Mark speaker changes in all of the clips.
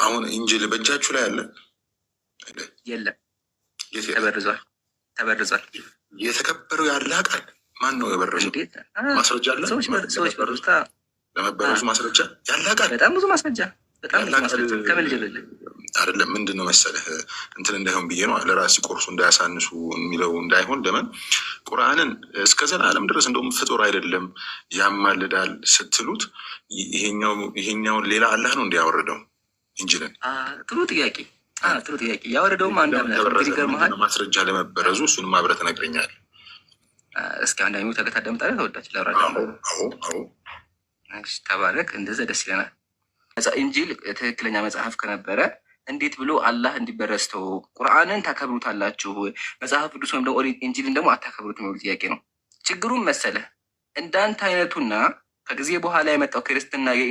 Speaker 1: አሁን ኢንጂል በእጃችሁ ላይ አለ?
Speaker 2: የለም፣ ተበርዟል።
Speaker 1: የተከበረው ያለ ቃል ማን ነው የበረዘው? ማስረጃ አለ?
Speaker 2: ሰዎች በሩታ
Speaker 1: ለመበረዙ ማስረጃ ያለ ቃል
Speaker 2: በጣም ብዙ ማስረጃ ከምን ልጀምርልህ?
Speaker 1: አይደለም ምንድን ነው መሰለህ እንትን እንዳይሆን ብዬ ነው ለራሲ ቆርሱ እንዳያሳንሱ የሚለው እንዳይሆን ለምን ቁርአንን እስከ ዘላለም ድረስ እንደውም ፍጡር አይደለም ያማልዳል ስትሉት ይሄኛውን ሌላ አላህ ነው እንዲያወርደው እንጂልን።
Speaker 2: ጥሩ ጥያቄ ያወረደውም አንድ
Speaker 1: ማስረጃ ለመበረዙ እሱንም አብረህ ትነግረኛለህ።
Speaker 2: እስኪ አንድ ሚው ተከታተምጣለ ተወዳች ለወረደ ተባረክ። እንደዛ ደስ ይለናል። ኢንጂል ትክክለኛ መጽሐፍ ከነበረ እንዴት ብሎ አላህ እንዲበረስተው ቁርአንን ታከብሩታላችሁ፣ መጽሐፍ ቅዱስ ወይም ደግሞ ኢንጂልን ደግሞ አታከብሩት የሚሉ ጥያቄ ነው። ችግሩን መሰለህ እንዳንተ አይነቱና ከጊዜ በኋላ የመጣው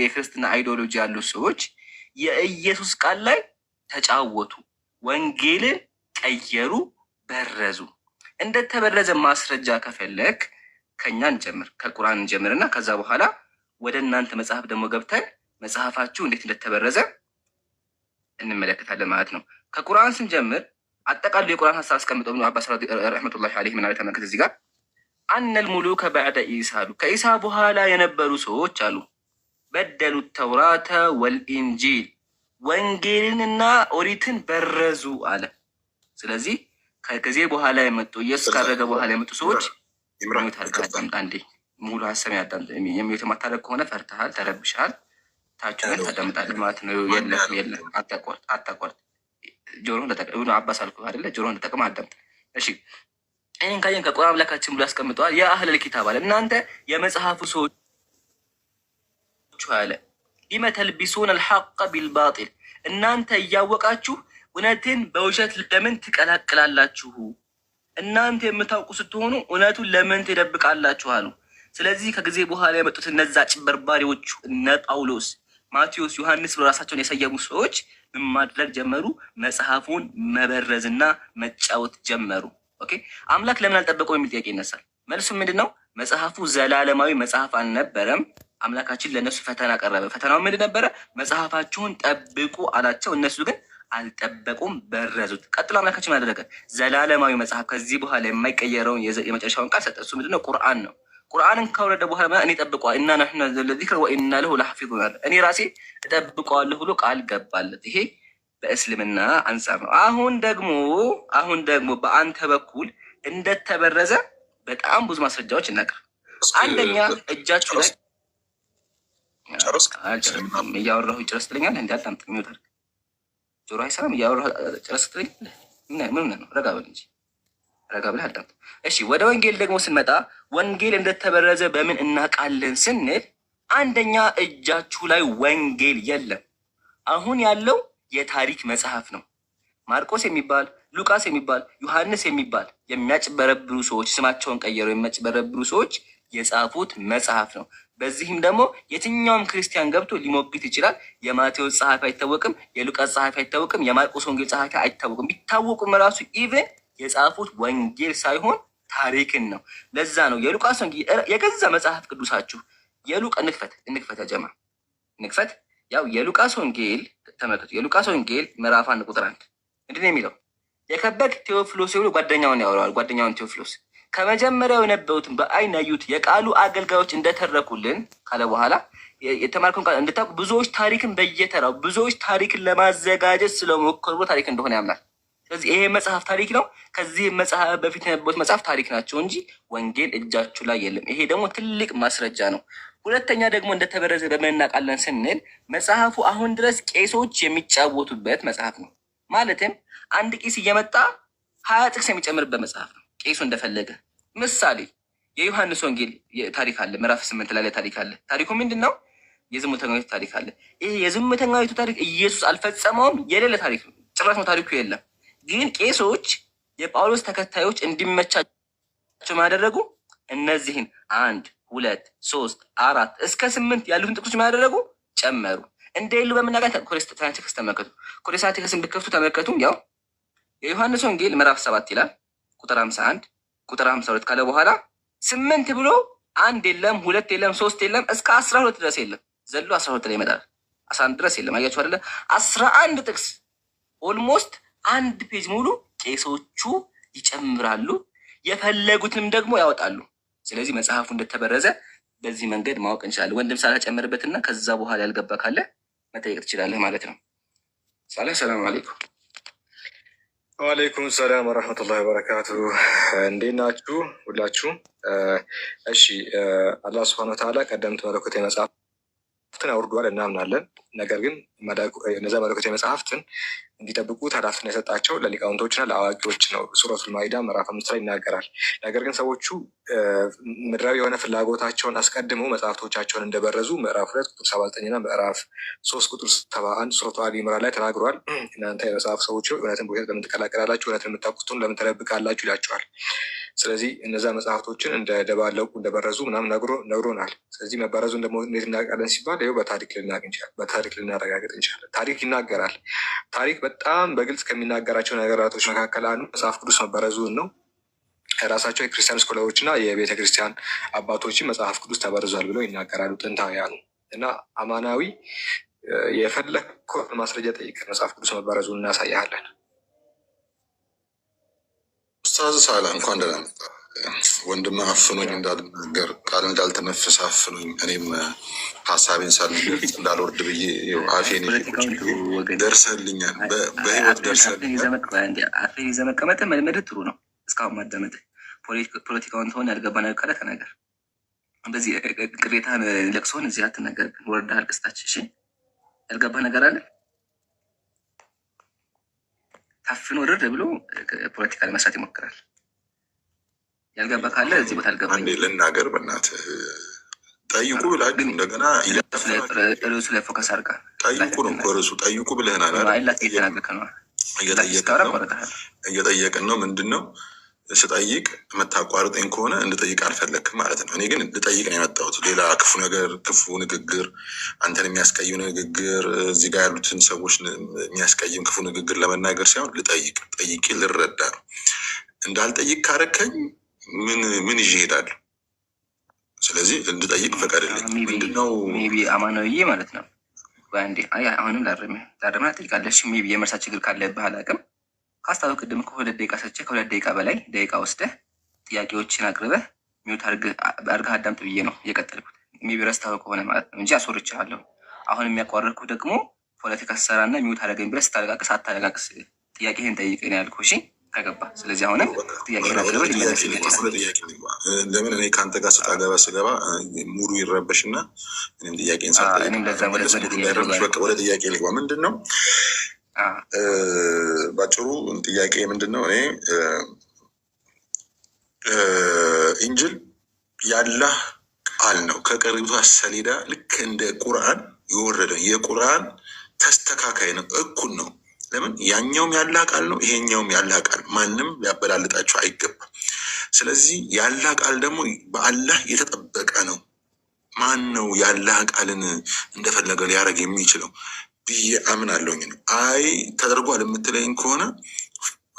Speaker 2: የክርስትና አይዲዮሎጂ ያሉ ሰዎች የኢየሱስ ቃል ላይ ተጫወቱ፣ ወንጌልን ቀየሩ፣ በረዙ። እንደተበረዘ ማስረጃ ከፈለግ ከኛ እንጀምር፣ ከቁርአን እንጀምርና ከዛ በኋላ ወደ እናንተ መጽሐፍ ደግሞ ገብተን መጽሐፋችሁ እንዴት እንደተበረዘ እንመለከታለን ማለት ነው። ከቁርአን ስንጀምር አጠቃሉ የቁርአን ሀሳብ አስቀምጠው ኢብኑ አባስ ረሕመቱላሂ ዐለይሂ ምን አለ ተመልከት። እዚህ ጋር አነል ሙሉከ በዕደ ኢሳ አሉ፣ ከኢሳ በኋላ የነበሩ ሰዎች አሉ በደሉ ተውራተ ወልኢንጂል ወንጌልንና ኦሪትን በረዙ አለ። ስለዚህ ከጊዜ በኋላ የመጡ ኢየሱስ ካረገ በኋላ የመጡ ሰዎች አዳምጣ እንዴ ሙሉ ሀሳብ ያዳምጥ። የሚዩት ማታደርግ ከሆነ ፈርተሃል፣ ተረብሻል። ታችሁን ታዳምጣለህ ማለት ነው። የለም አታቋርጥ። ጆሮህን ተጠቅም። አባስ አልኩህ አይደለ? ጆሮህን ተጠቅም፣ አዳምጥ። እሺ ይህን ካየን ከቁርአን አምላካችን ብሎ ያስቀምጠዋል። ያ አህለል ኪታብ አለ፣ እናንተ የመጽሐፉ ሰዎች አለ ሊመ ተልቢሱን አልሐቀ ቢልባጢል፣ እናንተ እያወቃችሁ እውነትን በውሸት ለምን ትቀላቅላላችሁ? እናንተ የምታውቁ ስትሆኑ እውነቱን ለምን ትደብቃላችሁ አሉ። ስለዚህ ከጊዜ በኋላ የመጡት እነዛ ጭበርባሪዎቹ እነ ጳውሎስ፣ ማቴዎስ፣ ዮሐንስ ብሎ ራሳቸውን የሰየሙ ሰዎች ምን ማድረግ ጀመሩ? መጽሐፉን መበረዝና መጫወት ጀመሩ። ኦኬ አምላክ ለምን አልጠበቀው የሚል ጥያቄ ይነሳል። መልሱ ምንድን ነው? መጽሐፉ ዘላለማዊ መጽሐፍ አልነበረም። አምላካችን ለእነሱ ፈተና ቀረበ። ፈተናው ምንድን ነበረ? መጽሐፋችሁን ጠብቁ አላቸው። እነሱ ግን አልጠበቁም፣ በረዙት። ቀጥሎ አምላካችን አደረገ? ዘላለማዊ መጽሐፍ ከዚህ በኋላ የማይቀየረውን የመጨረሻውን ቃል ሰጠ። እሱ ምንድነው? ቁርአን ነው። ቁርአንን ካወረደ በኋላ እኔ ጠብቀዋል እና ናሕኑ ነዘልነ ዚክረ ወኢና ለሁ ለሐፊዙን አለ። እኔ ራሴ እጠብቀዋለሁ ብሎ ቃል ገባለት። ይሄ በእስልምና አንጻር ነው። አሁን ደግሞ በአንተ በኩል እንደተበረዘ በጣም ብዙ ማስረጃዎች እናቀር። አንደኛ እጃችሁ ላይ እያወራሁ ጨረስ ትለኛለህ። እንዲ አዳምጥ። የሚወጣ ጆሮ አይሰራም። እያወራሁ ጨረስ ትለኛለህ። ምን ነው? ረጋ በል እንጂ ረጋ ብለህ አዳምጥ። እሺ ወደ ወንጌል ደግሞ ስንመጣ ወንጌል እንደተበረዘ በምን እናውቃለን ስንል አንደኛ እጃችሁ ላይ ወንጌል የለም። አሁን ያለው የታሪክ መጽሐፍ ነው። ማርቆስ የሚባል ሉቃስ የሚባል ዮሐንስ የሚባል የሚያጭበረብሩ ሰዎች ስማቸውን ቀየረው የሚያጭበረብሩ ሰዎች የጻፉት መጽሐፍ ነው። በዚህም ደግሞ የትኛውም ክርስቲያን ገብቶ ሊሞግት ይችላል። የማቴዎስ ጸሐፊ አይታወቅም፣ የሉቃስ ጸሐፊ አይታወቅም፣ የማርቆስ ወንጌል ጸሐፊ አይታወቅም። ቢታወቁም ራሱ ኢቨን የጻፉት ወንጌል ሳይሆን ታሪክን ነው። ለዛ ነው የሉቃስ ወንጌል የገዛ መጽሐፍ ቅዱሳችሁ እንክፈት ያጀማ እንክፈት። ያው የሉቃስ ወንጌል ተመልከቱ። የሉቃስ ወንጌል ምዕራፍ 1 ቁጥር 1 ምንድን ነው የሚለው? የከበርክ ቴዎፍሎስ ሲሆኑ ጓደኛውን ያወራዋል። ጓደኛውን ቴዎፍሎስ ከመጀመሪያው የነበሩትን በአይን ያዩት የቃሉ አገልጋዮች እንደተረኩልን ካለ በኋላ የተማርከውን ቃል እንድታውቁ ብዙዎች ታሪክን በየተራው ብዙዎች ታሪክን ለማዘጋጀት ስለሞከሩ ታሪክ እንደሆነ ያምናል። ስለዚህ ይሄ መጽሐፍ ታሪክ ነው። ከዚህ መጽሐፍ በፊት የነበሩት መጽሐፍ ታሪክ ናቸው እንጂ ወንጌል እጃችሁ ላይ የለም። ይሄ ደግሞ ትልቅ ማስረጃ ነው። ሁለተኛ ደግሞ እንደተበረዘ በምን እናውቃለን ስንል መጽሐፉ አሁን ድረስ ቄሶች የሚጫወቱበት መጽሐፍ ነው። ማለትም አንድ ቄስ እየመጣ 20 ጥቅስ የሚጨምርበት መጽሐፍ ነው። ቄሱ እንደፈለገ ምሳሌ የዮሐንስ ወንጌል ታሪክ አለ። ምዕራፍ 8 ላይ ታሪክ አለ። ታሪኩ ምንድን ነው? የዝሙተኛዊቱ ታሪክ አለ። ይሄ የዝሙተኛዊቱ ታሪክ ኢየሱስ አልፈጸመውም፣ የሌለ ታሪክ ነው። ጭራሽ ነው ታሪኩ የለም። ግን ቄሶች የጳውሎስ ተከታዮች እንዲመቻቸው ማደረጉ እነዚህን 1 2 3 4 እስከ 8 ያሉትን ጥቅሶች ማደረጉ ጨመሩ። እንደሌሉ በምናጋት ኮሪንቲያንስ ተመልከቱ። ኮሪንቲያንስ ብትከፍቱ ተመልከቱ። ያው የዮሐንስ ወንጌል ምዕራፍ 7 ይላል ቁጥር 51 ቁጥር 52 ካለ በኋላ 8 ብሎ 1 የለም 2 የለም 3 የለም እስከ 12 ድረስ የለም። ዘሎ 12 ላይ ይመጣል። 11 ድረስ የለም። አያችሁ አይደለ? 11 ጥቅስ ኦልሞስት 1 ፔጅ ሙሉ ቄሶቹ ይጨምራሉ፣ የፈለጉትንም ደግሞ ያወጣሉ። ስለዚህ መጽሐፉ እንደተበረዘ በዚህ መንገድ ማወቅ እንችላለን። ወንድም ሳላ ጨምርበትና ከዛ በኋላ ያልገባ ካለ መጠየቅ ትችላለህ ማለት ነው። ሳላ ሰላም አለይኩም።
Speaker 3: ወአለይኩም ሰላም ወረህመቱላሂ ወበረካቱ። እንዴት ናችሁ ሁላችሁም? እሺ አላህ ሱብሃነሁ ወተዓላ ቀደምት መለኮታዊ መጽሐፍትን አውርዷል እናምናለን። ነገር ግን እነዛ መለኮታዊ መጽሐፍትን እንዲጠብቁ ኃላፊነት የሰጣቸው ለሊቃውንቶችና ለአዋቂዎች ነው። ሱረቱል ማኢዳ ምዕራፍ 5 ላይ ይናገራል። ነገር ግን ሰዎቹ ምድራዊ የሆነ ፍላጎታቸውን አስቀድመው መጽሐፍቶቻቸውን እንደበረዙ ምዕራፍ 2 ቁጥር 79 እና ምዕራፍ 3 ቁጥር 71 ሱረቱ አሊ ኢምራን ላይ ተናግሯል። እናንተ የመጽሐፍ ሰዎች እውነትን በውሸት ለምን ትቀላቀላላችሁ? እውነትን የምታውቁትን ለምን ተደብቃላችሁ? ይላቸዋል። ስለዚህ እነዛ መጽሐፍቶችን እንደደባለቁ እንደበረዙ ምናምን ነግሮናል። ስለዚህ መበረዙ እንዴት እናውቃለን ሲባል ይኸው በታሪክ ልናረጋግጥ እንችላለን። ታሪክ ይናገራል። ታሪክ በጣም በግልጽ ከሚናገራቸው ነገራቶች መካከል አንዱ መጽሐፍ ቅዱስ መበረዙን ነው። ራሳቸው የክርስቲያን ስኮላሮች እና የቤተ ክርስቲያን አባቶችን መጽሐፍ ቅዱስ ተበርዟል ብለው ይናገራሉ ጥንታውያኑ። እና አማናዊ የፈለግከውን ማስረጃ ጠይቀን መጽሐፍ ቅዱስ መበረዙን እናሳያለን።
Speaker 1: ኡስታዝ ሳላ እንኳን ደህና መጣ። ወንድም አፍኖኝ እንዳልናገር ቃል እንዳልተነፍስ አፍኖኝ እኔም ሀሳቤን ሳልገልጽ እንዳልወርድ ብዬ አፌን ደርሰልኛል። በህይወት ደርሰልኛል።
Speaker 2: አፌን ይዘህ መቀመጥ መልመድ ጥሩ ነው። እስካሁን ማዳመጥ ፖለቲካውን ተሆን ያልገባ ነገር ካለ ተናገር። እንደዚህ ቅሬታን ለቅሶን እዚህ አትናገር። ወርዳ አልቅስታች። እሺ ያልገባ ነገር አለ ታፍኖ ድር ብሎ ፖለቲካ ለመስራት ይሞክራል። ያልገባ ካለ እዚህ ቦታ አልገባ
Speaker 1: ልናገር። በእናትህ ጠይቁ ብላችሁ እንደገና
Speaker 2: ርዕሱ ላይ ፎከስ አድርጋ
Speaker 1: ጠይቁ ነው እኮ ርዕሱ። ጠይቁ ብለህናል። እየጠየቅን ነው። ምንድን ነው ስጠይቅ የምታቋርጠኝ ከሆነ እንድጠይቅ አልፈለግክም ማለት ነው። እኔ ግን ልጠይቅ ነው የመጣሁት። ሌላ ክፉ ነገር፣ ክፉ ንግግር፣ አንተን የሚያስቀይም ንግግር፣ እዚህ ጋር ያሉትን ሰዎች የሚያስቀይም ክፉ ንግግር ለመናገር ሳይሆን ልጠይቅ፣ ጠይቄ ልረዳ ነው። እንዳልጠይቅ ካረከኝ ምን ይዤ እሄዳለሁ? ስለዚህ እንድጠይቅ ፈቀድልኝ። ምንድነው
Speaker 2: ሜቢ አማናዊዬ ማለት ነው። አሁንም ላረምና ጠይቃለሽ። ሜቢ የመርሳ ችግር ካለብህ አላውቅም። ካስታወቅ ቅድም ከ2 ደቂቃ ሰቼ ከ2 ደቂቃ በላይ ደቂቃ ወስደህ ጥያቄዎችን አቅርበህ ሚውት አድርገህ አዳምጥ ብዬ ነው እየቀጠልኩት። ሜቢ ረስታው ከሆነ ማለት ነው እንጂ አስወርቼሃለሁ። አሁን የሚያቋረጥኩ ደግሞ ፖለቲካ ሰራና ሚውት አደረገኝ ብለህ ስታለቃቅስ አታለቃቅስ። ጥያቄህን ጠይቀኝ ያልኩህ። እሺ ከገባ። ስለዚህ አሁንም ጥያቄህን አቅርበህ
Speaker 1: ለምን እኔ ከአንተ ጋር ስጣገባ ስገባ ሙሉ ይረበሽና እኔም ጥያቄን ወደ ጥያቄ ልግባ። ምንድን ነው ባጭሩ ጥያቄ ምንድን ነው? እኔ ኢንጅል ያላህ ቃል ነው። ከቀሪቷ ሰሌዳ ልክ እንደ ቁርአን የወረደ የቁርአን ተስተካካይ ነው፣ እኩል ነው። ለምን ያኛውም ያላህ ቃል ነው፣ ይሄኛውም ያላህ ቃል፣ ማንም ሊያበላልጣቸው አይገባም። ስለዚህ ያላህ ቃል ደግሞ በአላህ የተጠበቀ ነው። ማን ነው ያላህ ቃልን እንደፈለገ ሊያደርግ የሚችለው ብዬ አምናለሁኝ ነው። አይ ተደርጓል የምትለኝ ከሆነ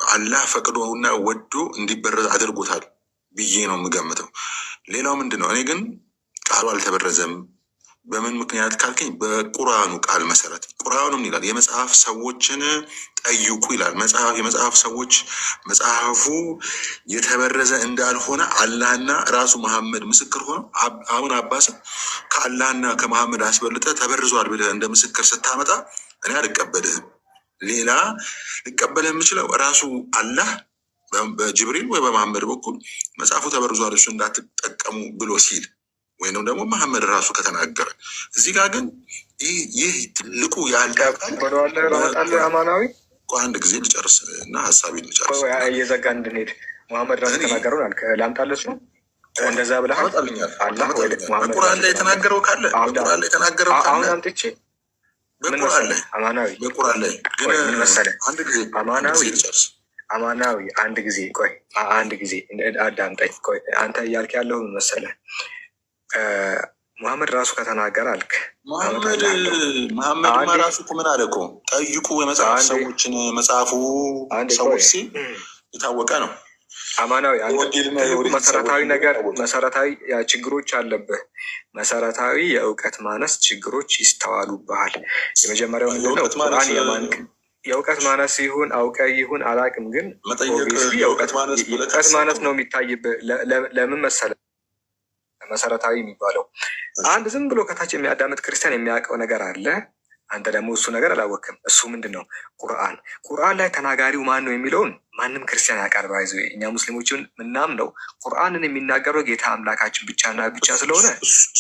Speaker 1: አላህ ፈቅዶና ወዶ እንዲበረዝ አድርጎታል ብዬ ነው የምገምተው። ሌላው ምንድን ነው? እኔ ግን ቃሉ አልተበረዘም። በምን ምክንያት ካልከኝ በቁርአኑ ቃል መሰረት ቁርአኑ ምን ይላል? የመጽሐፍ ሰዎችን ጠይቁ ይላል። የመጽሐፍ ሰዎች መጽሐፉ የተበረዘ እንዳልሆነ አላህና ራሱ መሐመድ ምስክር ሆነው አሁን አባስ ከአላህና ከመሐመድ አስበልጠ ተበርዟል ብለህ እንደ ምስክር ስታመጣ እኔ አልቀበልህም። ሌላ ልቀበልህ የምችለው ራሱ አላህ በጅብሪል ወይ በመሐመድ በኩል መጽሐፉ ተበርዟል እሱ እንዳትጠቀሙ ብሎ ሲል ወይንም ደግሞ መሐመድ ራሱ ከተናገረ። እዚህ ጋር ግን ይህ ትልቁ
Speaker 3: አማናዊ
Speaker 1: አንድ ጊዜ ልጨርስ እና ሀሳቤን ልጨርስ
Speaker 3: እየዘጋ እንድንሄድ መሐመድ ራሱ ተናገረውን ላምጣለች ነው እንደዛ ብለህ
Speaker 1: በቁርአን ላይ የተናገረው ካለ በቁርአን ላይ የተናገረው ካለ
Speaker 3: አሁን አምጥቼ
Speaker 1: በቁርአን ላይ
Speaker 3: አማናዊ
Speaker 1: በቁርአን ላይ ግን
Speaker 3: መሰለህ
Speaker 1: አንድ ጊዜ
Speaker 3: አማናዊ አንድ ጊዜ ቆይ አንድ ጊዜ አዳምጠኝ። ቆይ አንተ እያልክ ያለው ምን መሰለህ? መሐመድ ራሱ ከተናገረ አልክ።
Speaker 1: መሐመድ ራሱ እኮ ምን አለ እኮ ጠይቁ የመጽሐፍ ሰዎችን፣ መጽሐፉ ሰዎች ሲል የታወቀ ነው።
Speaker 3: አማናዊ መሰረታዊ ነገር መሰረታዊ ችግሮች አለብህ። መሰረታዊ የእውቀት ማነስ ችግሮች ይስተዋሉብሃል። የመጀመሪያው ምንድነው? ቁርአን የማንቅ የእውቀት ማነስ ይሁን አውቀ ይሁን አላቅም፣ ግን የእውቀት ማነስ ነው የሚታይብህ። ለምን መሰለ? መሰረታዊ የሚባለው አንድ ዝም ብሎ ከታች የሚያዳምጥ ክርስቲያን የሚያውቀው ነገር አለ። አንተ ደግሞ እሱ ነገር አላወቅም። እሱ ምንድን ነው? ቁርአን ላይ ተናጋሪው ማን ነው የሚለውን ማንም ክርስቲያን ያውቃል። ባይዞ እኛ ሙስሊሞችን ምናምነው ቁርአንን የሚናገረው ጌታ አምላካችን ብቻና ብቻ ስለሆነ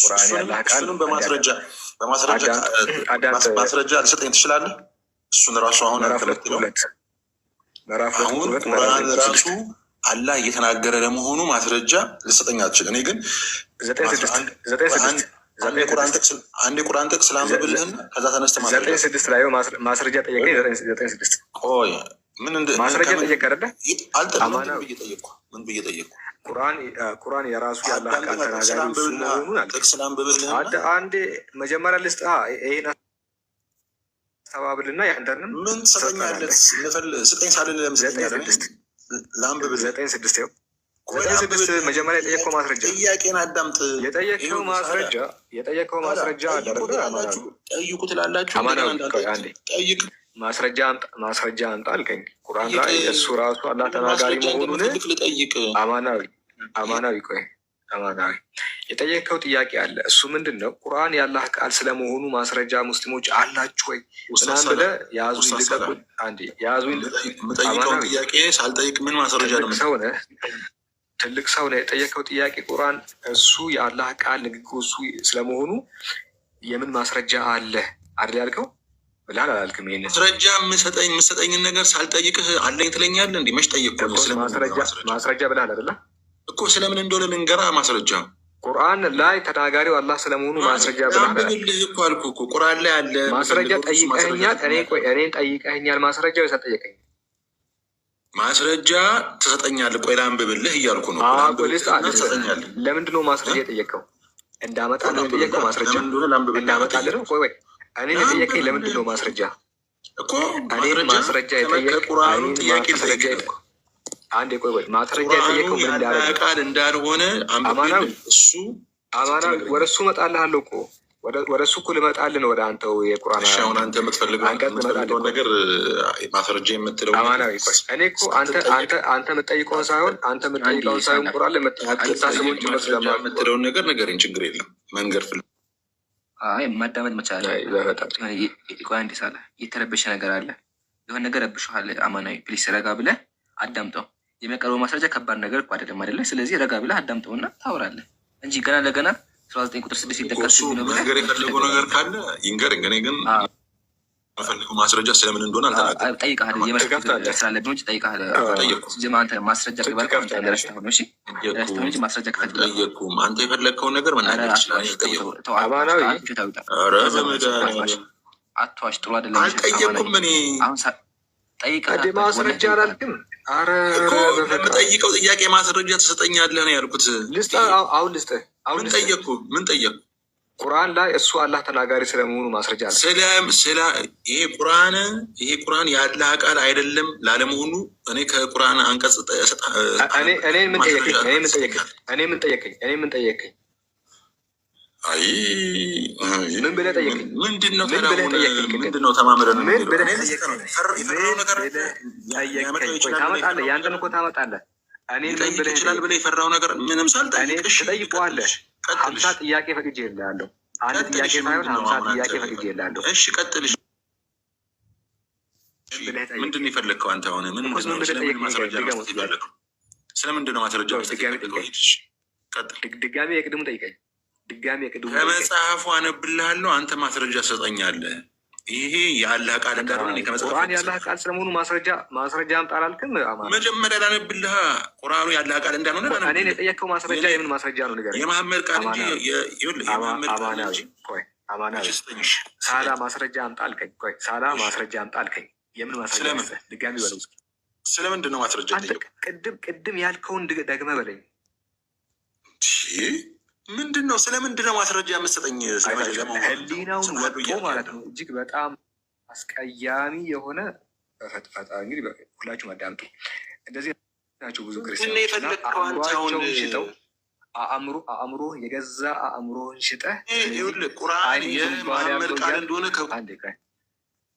Speaker 3: ቁርአን ያላህ ቃል
Speaker 1: ማስረጃ ልሰጠኝ ትችላለህ? እሱን ራሱ አሁን ቁርአን ራሱ አላህ እየተናገረ ለመሆኑ ማስረጃ ልሰጠኝ አትችልም። እኔ ግን አንድ ቁርአን ጥቅስ ላንብብልህና ከዛ ተነስተህ
Speaker 3: 9:6 ላይ ማስረጃ ጠየቀኝ። 9:6
Speaker 1: ቆይ ምን
Speaker 3: ማስረጃ ጠየቀ አይደለ?
Speaker 1: ምን ብዬ ጠየቅኩ?
Speaker 3: ቁርአን የራሱ ያላህ ቃል ተናጋሪ መሆኑን
Speaker 1: ጥቅስ ላንብብልህና
Speaker 3: አንዴ መጀመሪያ ልስጥ። ይሄን አስተባብልና ያንተንም
Speaker 1: ምን ትሰጠኛለህ? ስጠኝ ሳልል ለምሳሌ ላንብብልህ
Speaker 3: 9:6 መጀመሪያ የጠየቀው ማስረጃ
Speaker 1: ጥያቄን አዳምጥ።
Speaker 3: የጠየቀው ማስረጃ
Speaker 1: ጠይቁ ትላላችሁ። ጠይቅ
Speaker 3: ማስረጃ አምጣ አልከኝ። ቁርአን ላይ እሱ ራሱ አላህ ተናጋሪ መሆኑን
Speaker 1: ልጠይቅ።
Speaker 3: አማናዊ የጠየቀው ጥያቄ አለ። እሱ ምንድን ነው? ቁርአን ያላህ ቃል ስለመሆኑ ማስረጃ ሙስሊሞች አላችሁ ወይ ምናምን ብለህ ያዙኝ ልቀቁኝ። አንዴ ያዙኝ።
Speaker 1: የምጠይቀውን ጥያቄ ሳልጠይቅ ምን ማስረጃ ነው?
Speaker 3: ትልቅ ሰው ነው የጠየቀው ጥያቄ። ቁርአን እሱ የአላህ ቃል ንግግሩ እሱ ስለመሆኑ የምን ማስረጃ አለ አይደል ያልከው? ብላል አላልክም? ይሄን
Speaker 1: ማስረጃ የምሰጠኝን ነገር ሳልጠይቅህ አለኝ ትለኛለህ? እንዲህ መች ጠየቅኩህ?
Speaker 3: ማስረጃ ብላል አይደለ
Speaker 1: እኮ። ስለምን እንደሆነ ልንገራ። ማስረጃ
Speaker 3: ቁርአን ላይ ተናጋሪው አላህ ስለመሆኑ ማስረጃ
Speaker 1: ብልህ እኮ አልኩህ እኮ። ቁርአን ላይ አለ
Speaker 3: ማስረጃ። ጠይቀኸኛል። እኔን ጠይቀኸኛል። ማስረጃ ሰጠየቀኝ።
Speaker 1: ማስረጃ ትሰጠኛለህ? ቆይ ላንብብልህ እያልኩ ነው።
Speaker 3: ለምንድን ነው ማስረጃ የጠየቀው? እንዳመጣልህ የጠየቀው ማስረጃ እንዳመጣልህ ነው። ቆይ እኔን የጠየቀኝ ለምንድን ነው ማስረጃ
Speaker 1: እኮ?
Speaker 3: እኔን ማስረጃ የጠየቀው አንድ ቆይ ማስረጃ የጠየቀው ምን
Speaker 1: እንዳልሆነ
Speaker 3: አማናዊ ወደ እሱ እመጣልሃለሁ እኮ ወደ እሱ እኮ ልመጣልን ወደ አንተው የቁርአን
Speaker 1: አሁን አንተ የምትፈልገው ነገር ማስረጃ የምትለው
Speaker 3: አማናዊ እኔ እኮ አንተ የምትጠይቀውን ሳይሆን ቁርአን ለምታስበውን ጭምር
Speaker 1: የምትለውን ነገር ንገረኝ። ችግር የለም መንገድ
Speaker 2: ማዳመጥ መቻል። አንድ ሳለ የተረበሸ ነገር አለ፣ የሆነ ነገር ረብሸሃል። አማናዊ ፕሊስ ረጋ ብለህ አዳምጠው። የሚያቀርበው ማስረጃ ከባድ ነገር እኮ አይደለም አይደለ? ስለዚህ ረጋ ብለህ አዳምጠውና ታወራለህ እንጂ ገና ለገና 19:6 ይጠቀስ
Speaker 1: ነገር የፈለገው ነገር ካለ ይንገረኝ። እኔ ግን ፈልገው ማስረጃ ስለምን እንደሆነ አልተናገርም።
Speaker 2: ጠይቀሃል። ስላለብኝ እንጂ ጠይቀሃል። አንተ ማስረጃ ማስረጃ
Speaker 1: ጠየቅኩም። አንተ የፈለግከውን ነገር መናገር ይችላል።
Speaker 2: አትዋሽ፣ ጥሩ አይደለም።
Speaker 1: አልጠየቅኩም። እኔ
Speaker 2: ጠይቀሃል።
Speaker 3: ማስረጃ አላልክም።
Speaker 1: የምጠይቀው ጥያቄ ማስረጃ ትሰጠኛለህ ነው ያልኩት።
Speaker 3: አሁን ልስጥህ።
Speaker 1: ምን ጠየቅኩ?
Speaker 3: ቁርአን ላይ እሱ አላህ ተናጋሪ ስለመሆኑ ማስረጃ አለ።
Speaker 1: ይሄ ቁርአን የአላህ ቃል አይደለም ላለመሆኑ እኔ ከቁርአን አንቀጽ
Speaker 3: ምን ጠየቀኝ? አይ ምን ብለህ ጠየቀኝ?
Speaker 1: ምንድነው ተማምረን
Speaker 3: ታመጣለህ? ያንተን እኮ ታመጣለህ።
Speaker 1: እኔን ይችላል ብለህ የፈራው ነገር ምንም ሳልጠይቅ
Speaker 3: ትጠይቀዋለህ። 50 ጥያቄ ፈቅጄ እልሃለሁ። አንድ ጥያቄ ሳይሆን 50 ጥያቄ ፈቅጄ እልሃለሁ።
Speaker 1: እሺ ቀጥል። ምንድን ነው የፈለግከው አንተ? አሁን ስለምንድን ነው ማስረጃ?
Speaker 3: ድጋሜ የቅድሙ ጠይቀኝ።
Speaker 1: ከመጽሐፉ አነብልሃለሁ፣ አንተ ማስረጃ ትሰጠኛለህ። ይሄ የአላህ ቃል እንዳልሆነ
Speaker 3: ቁርአን የአላህ ቃል ስለመሆኑ ማስረጃ አምጣ አላልክም?
Speaker 1: መጀመሪያ ላነብልህ ቁርአኑ የአላህ ቃል እንዳልሆነ።
Speaker 3: እኔን የጠየቅከው ማስረጃ የምን ማስረጃ ነው? ንገረኝ።
Speaker 1: የመሐመድ ቃል እንጂ
Speaker 3: ሳላ ማስረጃ አምጣ አልከኝ። ሳላ ማስረጃ አምጣ አልከኝ። የምን ማስረጃ? ድጋሚ በለው።
Speaker 1: ስለምንድን ነው ማስረጃ?
Speaker 3: ቅድም ያልከውን ደግመህ በለኝ።
Speaker 1: ምንድን ነው? ስለምንድን ነው ማስረጃ የምትሰጠኝ?
Speaker 3: ህሊናውን ወጥቶ ማለት ነው። እጅግ በጣም አስቀያሚ የሆነ ፈጣ። እንግዲህ ሁላችሁም አዳምጡ። እንደዚህ ናቸው ብዙ ክርስቲያኖች አእምሯቸውን ሽጠው አእምሮ የገዛ አእምሮን ሽጠህ
Speaker 1: ቁርአን የመሐመድ ቃል እንደሆነ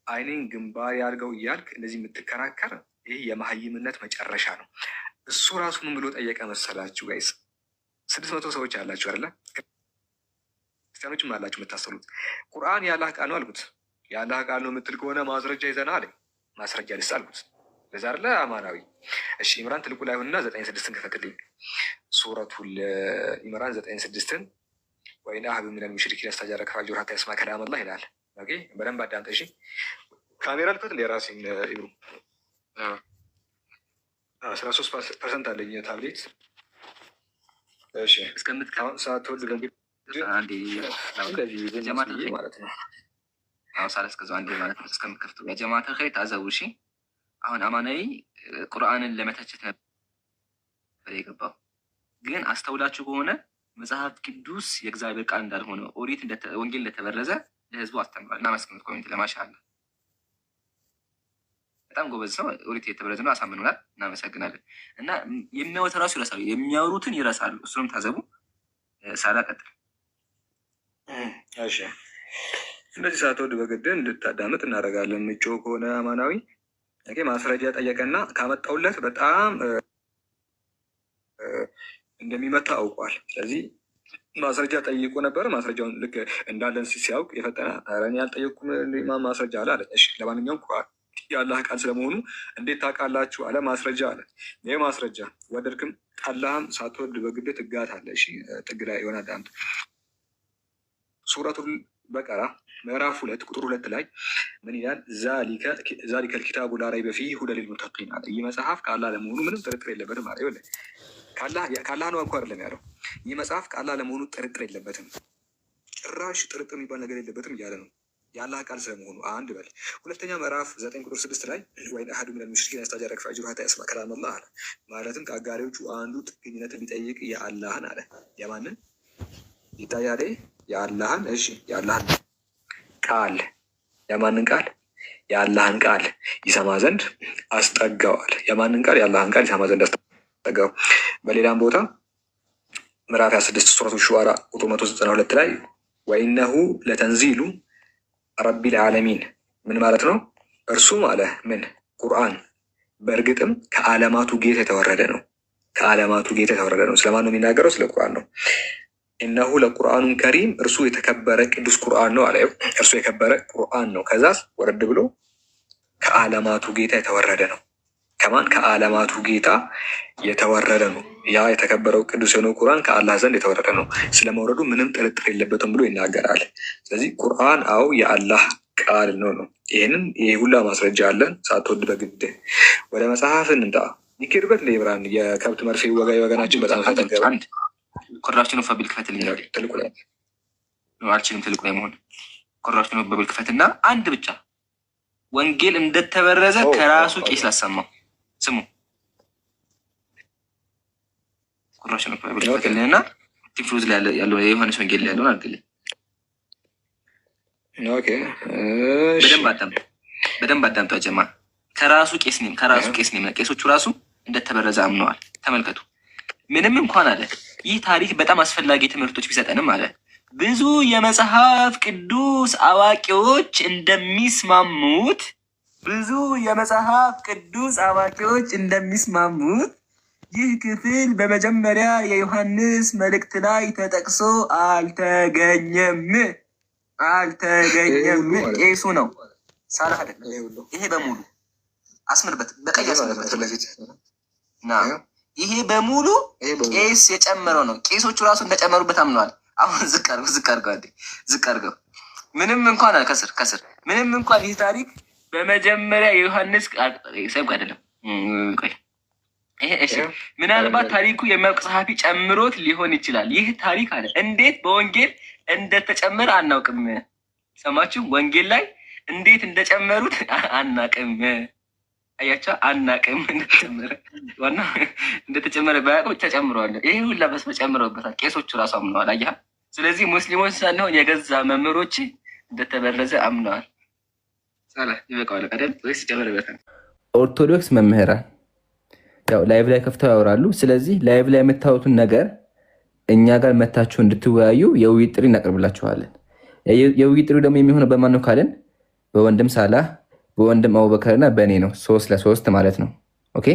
Speaker 3: አይኔን ግንባር ያድርገው እያልክ እንደዚህ የምትከራከር ይህ የመሀይምነት መጨረሻ ነው። እሱ ራሱ ምን ብሎ ጠየቀ መሰላችሁ ጋይስ? 600 ሰዎች ያላችሁ አይደለ? ክርስቲያኖችም አላችሁ የምታሰሉት። ቁርአን የአላህ ቃል ነው አልኩት። የአላህ ቃል ነው የምትል ከሆነ ማስረጃ ይዘና አለኝ። ማስረጃ ልስ አልኩት። ለዛ አይደለ አማናዊ። እሺ ኢምራን ትልቁ ላይ ሆንና 9:6 ከፈትልኝ። ሱረቱል ኢምራን 9:6 ወይን አህብ ምን المشركين استجارك فاجر حتى يسمع كلام الله ይላል። ኦኬ በደንብ አዳምጥ እሺ። ካሜራ ልክፈት ለራሴን ኢብሩ 13% አለኝ ታብሌት። እሺ እስከምትቀር ሰዓት ወልድ አንዴ ማለት ነው። አሁን ሳለስ ከዛው አንዴ ማለት ነው እስከምትከፍቱ የጀማዓተ ኸይር ታዘቡ። እሺ አሁን አማናዊ ቁርአንን ለመተቸት ነበር የገባው፣ ግን አስተውላችሁ ከሆነ መጽሐፍ ቅዱስ የእግዚአብሔር ቃል እንዳልሆነ ኦሪት ወንጌል እንደተበረዘ ለህዝቡ አስተምሯል። እናመስግኑት ኮሜንት ለማሻአላ በጣም ጎበዝ ሰው። ኦሪት የተበረዘ ነው አሳምኑናል። እናመሰግናለን። እና የሚያወት ራሱ ይረሳሉ፣ የሚያወሩትን ይረሳሉ። እሱንም ታዘቡ። ሳላ ቀጥል። እሺ እንደዚህ ሳትወድ በግድ እንድታዳምጥ እናደርጋለን። ምጮ ከሆነ አማናዊ ማስረጃ ጠየቀና ካመጣውለት በጣም እንደሚመታ አውቋል። ስለዚህ ማስረጃ ጠይቆ ነበር። ማስረጃውን ልክ እንዳለን ሲያውቅ የፈጠነ ኧረ እኔ አልጠየኩም ማስረጃ አለ አለ። እሺ ለማንኛውም የአላህ ቃል ስለመሆኑ እንዴት ታውቃላችሁ አለ። ማስረጃ አለ። ይህ ማስረጃ ወደድክም ጠላህም ሳትወድ በግድ ትጋት አለ። እሺ ጥግ ላይ የሆነ አዳምጥ። ሱረቱል በቀራ ምዕራፍ 2 ቁጥር 2 ላይ ምን ይላል? ዛሊከ ልኪታቡ ላ ረይበ ፊህ ሁደን ሊልሙተቂን አለ። ይህ መጽሐፍ ከአላህ ለመሆኑ ምንም ጥርጥር የለበትም አለ። ይኸውልህ ከአላህ ነው እንኳ አይደለም ያለው። ይህ መጽሐፍ ከአላህ ለመሆኑ ጥርጥር የለበትም፣ ጭራሽ ጥርጥር የሚባል ነገር የለበትም እያለ ነው። የአላህ ቃል ስለመሆኑ አንድ በል። ሁለተኛ ምዕራፍ 9 ቁጥር 6 ላይ ወይን አሐዱ ሚነል ሙሽሪኪን የስተጃረከ ፈአጅሩሁ ሐታ የስመዐ ከላም አላህ አለ። ማለትም ከአጋሪዎቹ አንዱ ጥገኝነት ቢጠይቅ የአላህን አለ። የማንን ይታያል? የአላህን። እሺ የአላህን ቃል የማንን ቃል? የአላህን ቃል ይሰማ ዘንድ አስጠጋዋል። የማንን ቃል? የአላህን ቃል ይሰማ ዘንድ አስጠጋው። በሌላም ቦታ ምዕራፍ 26 ሱረቱ ሹዓራ ቁጥር 192 ላይ ወኢነሁ ለተንዚሉ ረቢል ዓለሚን ምን ማለት ነው? እርሱም አለ ምን ቁርአን በእርግጥም ከዓለማቱ ጌታ የተወረደ ነው። ከዓለማቱ ጌታ የተወረደ ነው። ስለማን ነው የሚናገረው? ስለ ቁርአን ነው። ኢነሁ ለቁርአኑን ከሪም እርሱ የተከበረ ቅዱስ ቁርአን ነው አለ። እርሱ የከበረ ቁርአን ነው። ከዛስ ወረድ ብሎ ከዓለማቱ ጌታ የተወረደ ነው። ከማን? ከዓለማቱ ጌታ የተወረደ ነው። ያ የተከበረው ቅዱስ የሆነው ቁርአን ከአላህ ዘንድ የተወረደ ነው። ስለመውረዱ ምንም ጥርጥር የለበትም ብሎ ይናገራል። ስለዚህ ቁርአን አው የአላህ ቃል ነው ነው። ይህንን ይህ ሁላ ማስረጃ አለን። ሳትወድ በግድ ወደ መጽሐፍ እንምጣ። ይኬድበት ለኢብራን የከብት መርፌ ወጋ ወገናችን በጣም ፈተገበ ኮራፕሽን ኦፍ ቢል ክፈትልኝ። ትልቁ ላይ አልችልም። ትልቁ ላይ መሆን ኮራፕሽን ኦፍ ቢል ክፈትና አንድ ብቻ ወንጌል እንደተበረዘ ከራሱ ቄስ ላሰማው ስሙ። ኮራፕሽን ኦፍ ቢል ክፈትልኝና ቲፍሩዝ ላይ ያለው የዮሐንስ ወንጌል ላይ ያለውን አድርግልኝ። ኦኬ በደንብ አዳምጠው ጀማ። ከራሱ ቄስ ነኝ ቄሶቹ ራሱ እንደተበረዘ አምነዋል። ተመልከቱ። ምንም እንኳን አለ ይህ ታሪክ በጣም አስፈላጊ ትምህርቶች ቢሰጠንም አለ ብዙ የመጽሐፍ ቅዱስ አዋቂዎች እንደሚስማሙት ይህ ክፍል በመጀመሪያ የዮሐንስ መልእክት ላይ ተጠቅሶ አልተገኘም። ቄሱ ነው ሳላ አይደለም። ይሄ በሙሉ አስምርበት፣ በቀይ አስምርበት። ይሄ በሙሉ ቄስ የጨመረው ነው። ቄሶቹ ራሱ እንደጨመሩበት አምነዋል። አሁን ዝቅ አድርገው ምንም እንኳን ከስር ምንም እንኳን ይህ ታሪክ በመጀመሪያ የዮሐንስ ሰብክ አይደለም። እሺ ምናልባት ታሪኩ የሚያውቅ ጸሐፊ ጨምሮት ሊሆን ይችላል። ይህ ታሪክ አለ እንዴት በወንጌል እንደተጨመረ አናውቅም። ሰማችሁ? ወንጌል ላይ እንዴት እንደጨመሩት አናውቅም። አያቸው አናውቅም እንደተጨመረ ዋና እንደተጨመረ ባያውቁ ብቻ ጨምረዋል። ይሄ ሁላ በስመ ጨምረውበታል። ቄሶቹ ራሱ አምነዋል። አያ ስለዚህ ሙስሊሞች ሳንሆን የገዛ መምህሮች እንደተበረዘ አምነዋል። ሳላ ይበቃዋል። ቀደም ወይስ ጨምረበታል?
Speaker 2: ኦርቶዶክስ መምህራን ያው ላይቭ ላይ ከፍተው ያወራሉ። ስለዚህ ላይቭ ላይ የምታዩትን ነገር እኛ ጋር መታችሁ እንድትወያዩ የውይይት ጥሪ እናቀርብላችኋለን። የውይይት ጥሪ ደግሞ የሚሆነው በማን ነው ካልን በወንድም ሳላህ፣ በወንድም አቡበከር እና በእኔ ነው። 3 ለ3 ማለት ነው። ኦኬ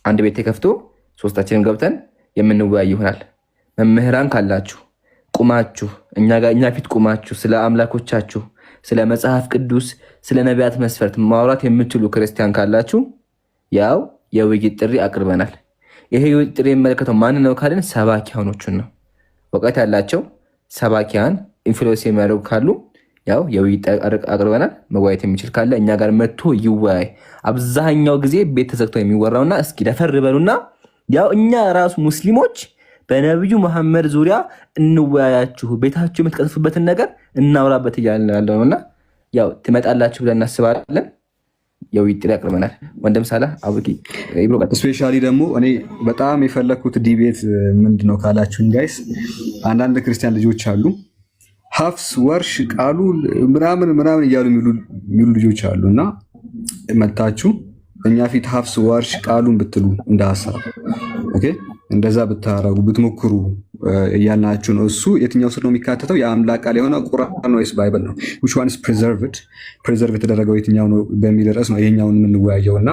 Speaker 2: አንድ ቤት ከፍቶ ሶስታችንም ገብተን የምንወያይ ይሆናል። መምህራን ካላችሁ ቁማችሁ እኛ ፊት ቁማችሁ ስለ አምላኮቻችሁ፣ ስለ መጽሐፍ ቅዱስ፣ ስለ ነቢያት መስፈርት ማውራት የምትችሉ ክርስቲያን ካላችሁ ያው የውይይት ጥሪ አቅርበናል። ይሄ የውይይት ጥሪ የሚመለከተው ማን ነው ካልን ሰባኪያኖቹን ነው። እውቀት ያላቸው ሰባኪያን ኢንፍሉዌንስ የሚያደርጉ ካሉ ያው የውይይት አቅርበናል። መወያየት የሚችል ካለ እኛ ጋር መጥቶ ይወያይ። አብዛኛው ጊዜ ቤት ተዘግቶ የሚወራውና እስኪ ደፈር በሉና ያው እኛ ራሱ ሙስሊሞች በነቢዩ መሐመድ ዙሪያ እንወያያችሁ፣ ቤታችሁ የምትቀጥፉበትን ነገር እናውራበት እያልን ያለው ነውና ያው ትመጣላችሁ ብለን እናስባለን። የውይይት ጥሪ አቅርበናል። ወንድም ሳላህ አቡኪ ኢብሮ
Speaker 4: ስፔሻሊ ደግሞ እኔ በጣም የፈለኩት ዲቤት ምንድነው ካላችሁን ጋይስ፣ አንዳንድ ክርስቲያን ልጆች አሉ ሀፍስ ወርሽ ቃሉ ምናምን እያሉ የሚሉ ልጆች አሉ እና መታችሁ እኛ ፊት ሀፍስ ወርሽ ቃሉን ብትሉ እንደ ሀሳብ ኦኬ፣ እንደዛ ብታረጉ ብትሞክሩ እያልናችሁ ነው። እሱ የትኛው ስር ነው የሚካተተው? የአምላክ ቃል የሆነ ቁርአን ነው ወይስ ባይብል ነው? which one is preserved የተደረገው የትኛው ነው በሚል ርዕስ ነው ይሄኛውን የምንወያየው። እና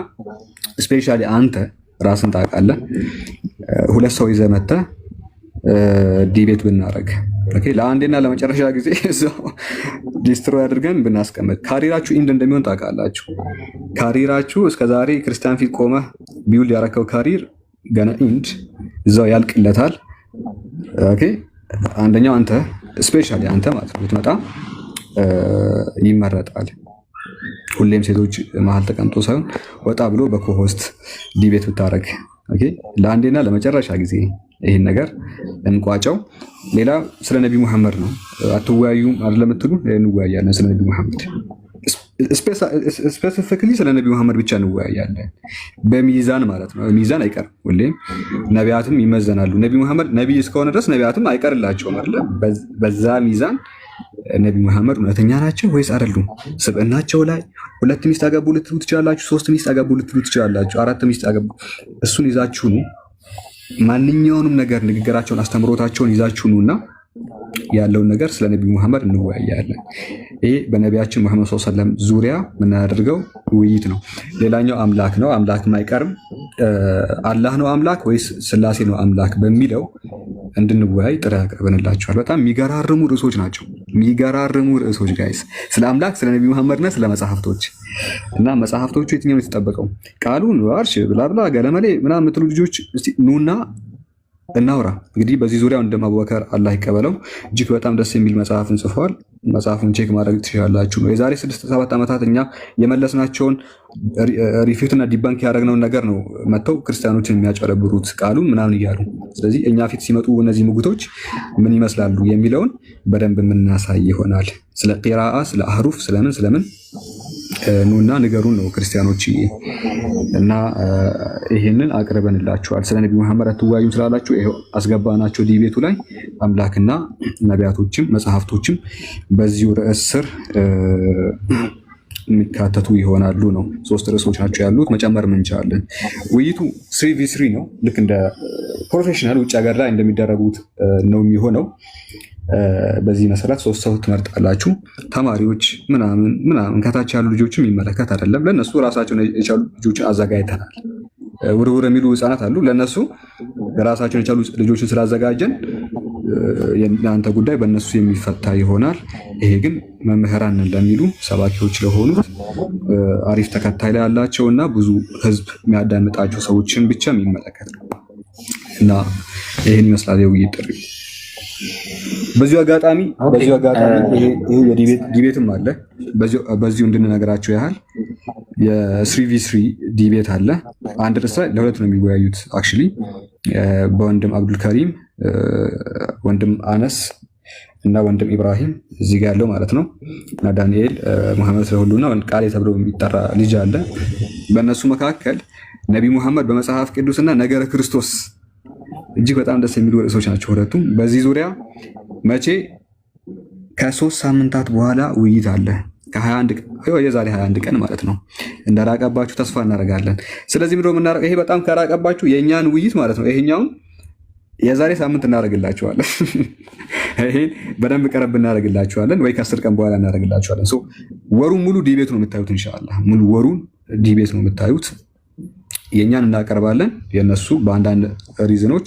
Speaker 4: ስፔሻሊ አንተ ራስን ታውቃለህ። 2 ሰው ይዘህ መተህ ዲቤት ብናረግ ኦኬ፣ ለአንዴና ለመጨረሻ ጊዜ እዛው ዲስትሮይ አድርገን ብናስቀምጥ ካሪራችሁ ኢንድ እንደሚሆን ታውቃላችሁ። ካሪራችሁ እስከዛሬ ክርስቲያን ፊት ቆመህ ቢውል ያረከው ካሪር ገና ኢንድ እዛው ያልቅለታል። ኦኬ፣ አንደኛው አንተ ስፔሻሊ አንተ ማለት ነው ብትመጣ ይመረጣል። ሁሌም ሴቶች መሀል ተቀምጦ ሳይሆን ወጣ ብሎ በኮሆስት ዲቤት ብታረግ ኦኬ፣ ለአንዴና ለመጨረሻ ጊዜ ይህን ነገር እንቋጨው። ሌላ ስለ ነቢ ሙሐመድ ነው። አትወያዩም አይደለም የምትሉ እንወያያለን። ስለ ነቢ ሙሐመድ ስፔሲፊክሊ ስለ ነቢ ሙሐመድ ብቻ እንወያያለን። በሚዛን ማለት ነው። ሚዛን አይቀርም። ሁሌም ነቢያትም ይመዘናሉ። ነቢ ሙሐመድ ነቢይ እስከሆነ ድረስ ነቢያትም አይቀርላቸውም አይደለ? በዛ ሚዛን ነቢ ሙሐመድ እውነተኛ ናቸው ወይስ አይደሉም? ስብዕናቸው ላይ 2 ሚስት አገቡ ልትሉ ትችላላችሁ። 3 ሚስት አገቡ ልትሉ ትችላላችሁ። 4 ሚስት አገቡ። እሱን ይዛችሁ ነው ማንኛውንም ነገር ንግግራቸውን፣ አስተምሮታቸውን ይዛችሁ ነውና ያለውን ነገር ስለ ነቢ ሙሐመድ እንወያያለን። ይሄ በነቢያችን መሐመድ ሰለላሁ ዐለይሂ ወሰለም ዙሪያ የምናደርገው ውይይት ነው። ሌላኛው አምላክ ነው፣ አምላክም አይቀርም። አላህ ነው አምላክ ወይስ ስላሴ ነው አምላክ በሚለው እንድንወያይ ጥሪ አቅርበንላችኋል። በጣም የሚገራርሙ ርዕሶች ናቸው። የሚገራርሙ ርዕሶች ጋይስ፣ ስለ አምላክ፣ ስለ ነቢ ሙሐመድና ስለ መጽሐፍቶች እና መጽሐፍቶቹ የትኛው ነው የተጠበቀው? ቃሉን ዋርሽ ብላብላ ገለመሌ ምናምን የምትሉ ልጆች እስቲ ኑና እናውራ። እንግዲህ በዚህ ዙሪያ ወንድም አቡበከር አላህ ይቀበለው እጅግ በጣም ደስ የሚል መጽሐፍን ጽፏል። መጽሐፉን ቼክ ማድረግ ትችላላችሁ። የዛሬ 6-7 ዓመታት እኛ የመለስናቸውን ሪፊውትና ዲባንክ ያደረግነውን ነገር ነው መጥተው ክርስቲያኖችን የሚያጨረብሩት ቃሉን ምናምን እያሉ። ስለዚህ እኛ ፊት ሲመጡ እነዚህ ሙግቶች ምን ይመስላሉ የሚለውን በደንብ የምናሳይ ይሆናል። ስለ ቂራአ፣ ስለ አህሩፍ፣ ስለምን ኑና ንገሩን ነው ክርስቲያኖች። እና ይህንን አቅርበንላችኋል። ስለ ነቢ መሐመድ አትወያዩ ስላላችሁ ይኸው አስገባናቸው ዲቤቱ ላይ። አምላክና ነቢያቶችም መጽሐፍቶችም በዚሁ ርዕስ ስር የሚካተቱ ይሆናሉ ነው። 3 ርዕሶች ናቸው ያሉት። መጨመር እንችላለን። ውይይቱ 3v3 ነው። ልክ እንደ ፕሮፌሽናል ውጭ ሀገር ላይ እንደሚደረጉት ነው የሚሆነው። በዚህ መሰረት 3 ሰው ትመርጣላችሁ። ተማሪዎች ምናምን ከታች ያሉ ልጆችም ይመለከት አይደለም። ለነሱ ራሳቸውን የቻሉ ልጆችን አዘጋጅተናል። ውርውር የሚሉ ህፃናት አሉ። ለነሱ ራሳቸውን የቻሉ ልጆችን ስላዘጋጀን የእናንተ ጉዳይ በእነሱ የሚፈታ ይሆናል። ይሄ ግን መምህራን ለሚሉ ሰባኪዎች ለሆኑት አሪፍ ተከታይ ላይ ያላቸው እና ብዙ ህዝብ የሚያዳምጣቸው ሰዎችን ብቻ የሚመለከት ነው እና ይህን ይመስላል የውይይት ጥሪ። በዚሁ አጋጣሚ ይሄ ዲቤትም አለ። በዚሁ እንድንነግራቸው ያህል የ3v3 ዲቤት አለ። አንድ ርዕስ ላይ ለ2 ነው የሚወያዩት። አክቹዋሊ በወንድም አብዱልከሪም፣ ወንድም አነስ እና ወንድም ኢብራሂም እዚህ ጋር ያለው ማለት ነው እና ዳንኤል መሐመድ ስለሁሉና ቃሌ ተብሎ የሚጠራ ልጅ አለ። በእነሱ መካከል ነቢ ሙሐመድ በመጽሐፍ ቅዱስና ነገረ ክርስቶስ እጅግ በጣም ደስ የሚሉ ርዕሶች ናቸው ሁለቱም። በዚህ ዙሪያ መቼ ከ3 ሳምንታት በኋላ ውይይት አለ። የዛሬ 21 ቀን ማለት ነው እንደራቀባችሁ ተስፋ እናደርጋለን። ስለዚህ ምንድነው የምናደርገው? ይሄ በጣም ከራቀባችሁ የእኛን ውይይት ማለት ነው ይሄኛውን የዛሬ ሳምንት እናደርግላችኋለን። ይሄን በደንብ ቀረብ እናደርግላችኋለን ወይ ከ10 ቀን በኋላ እናደርግላችኋለን። ወሩን ሙሉ ዲቤት ነው የምታዩት። ኢንሻአላህ ሙሉ ወሩን ዲቤት ነው የምታዩት። የእኛን እናቀርባለን፣ የነሱ በአንዳንድ ሪዝኖች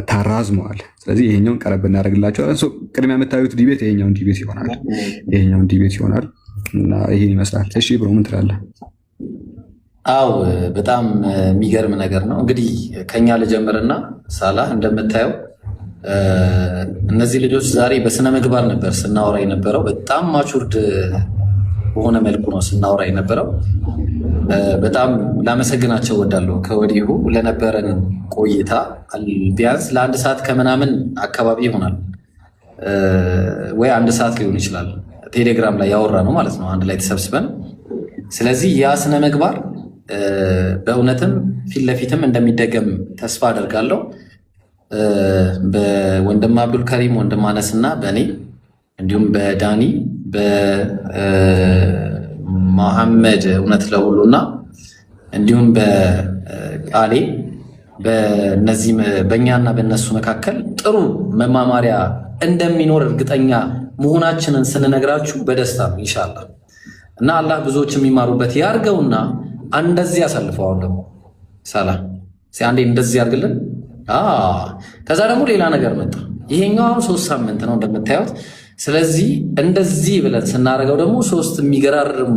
Speaker 4: ታራዝመዋል። ስለዚህ ይሄኛውን ቀረብ እናደርግላችኋለን። ቅድሚያ የምታዩት ዲቤት ይሄኛውን ዲቤት ይሆናል እና ይሄን ይመስላል። እሺ ብሮ ምን ትላለህ?
Speaker 5: አው በጣም የሚገርም ነገር ነው። እንግዲህ ከኛ ልጀምርና ሳላህ እንደምታየው እነዚህ ልጆች ዛሬ በስነ ምግባር ነበር ስናወራ የነበረው። በጣም ማቹርድ በሆነ መልኩ ነው ስናወራ የነበረው። በጣም ላመሰግናቸው ወዳለሁ ከወዲሁ ለነበረን ቆይታ። ቢያንስ ለ1 ሰዓት ከምናምን አካባቢ ይሆናል ወይ 1 ሰዓት ሊሆን ይችላል። ቴሌግራም ላይ ያወራ ነው ማለት ነው አንድ ላይ ተሰብስበን። ስለዚህ ያ ስነ ምግባር በእውነትም ፊት ለፊትም እንደሚደገም ተስፋ አደርጋለሁ። በወንድም አብዱልከሪም ወንድም አነስና በእኔ እንዲሁም በዳኒ በመሐመድ እውነት ለሁሉና እንዲሁም በቃሌ በነዚህ በእኛና በነሱ መካከል ጥሩ መማማሪያ እንደሚኖር እርግጠኛ መሆናችንን ስንነግራችሁ በደስታ ነው ኢንሻአላህ። እና አላህ ብዙዎች የሚማሩበት ያርገውና እንደዚህ ያሳልፈው። አሁን ደግሞ ሰላም አንዴ እንደዚህ ያርግልን። ከዛ ደግሞ ሌላ ነገር መጣ። ይሄኛው አሁን 3 ሳምንት ነው እንደምታዩት። ስለዚህ እንደዚህ ብለን ስናደርገው ደግሞ 3 የሚገራርሙ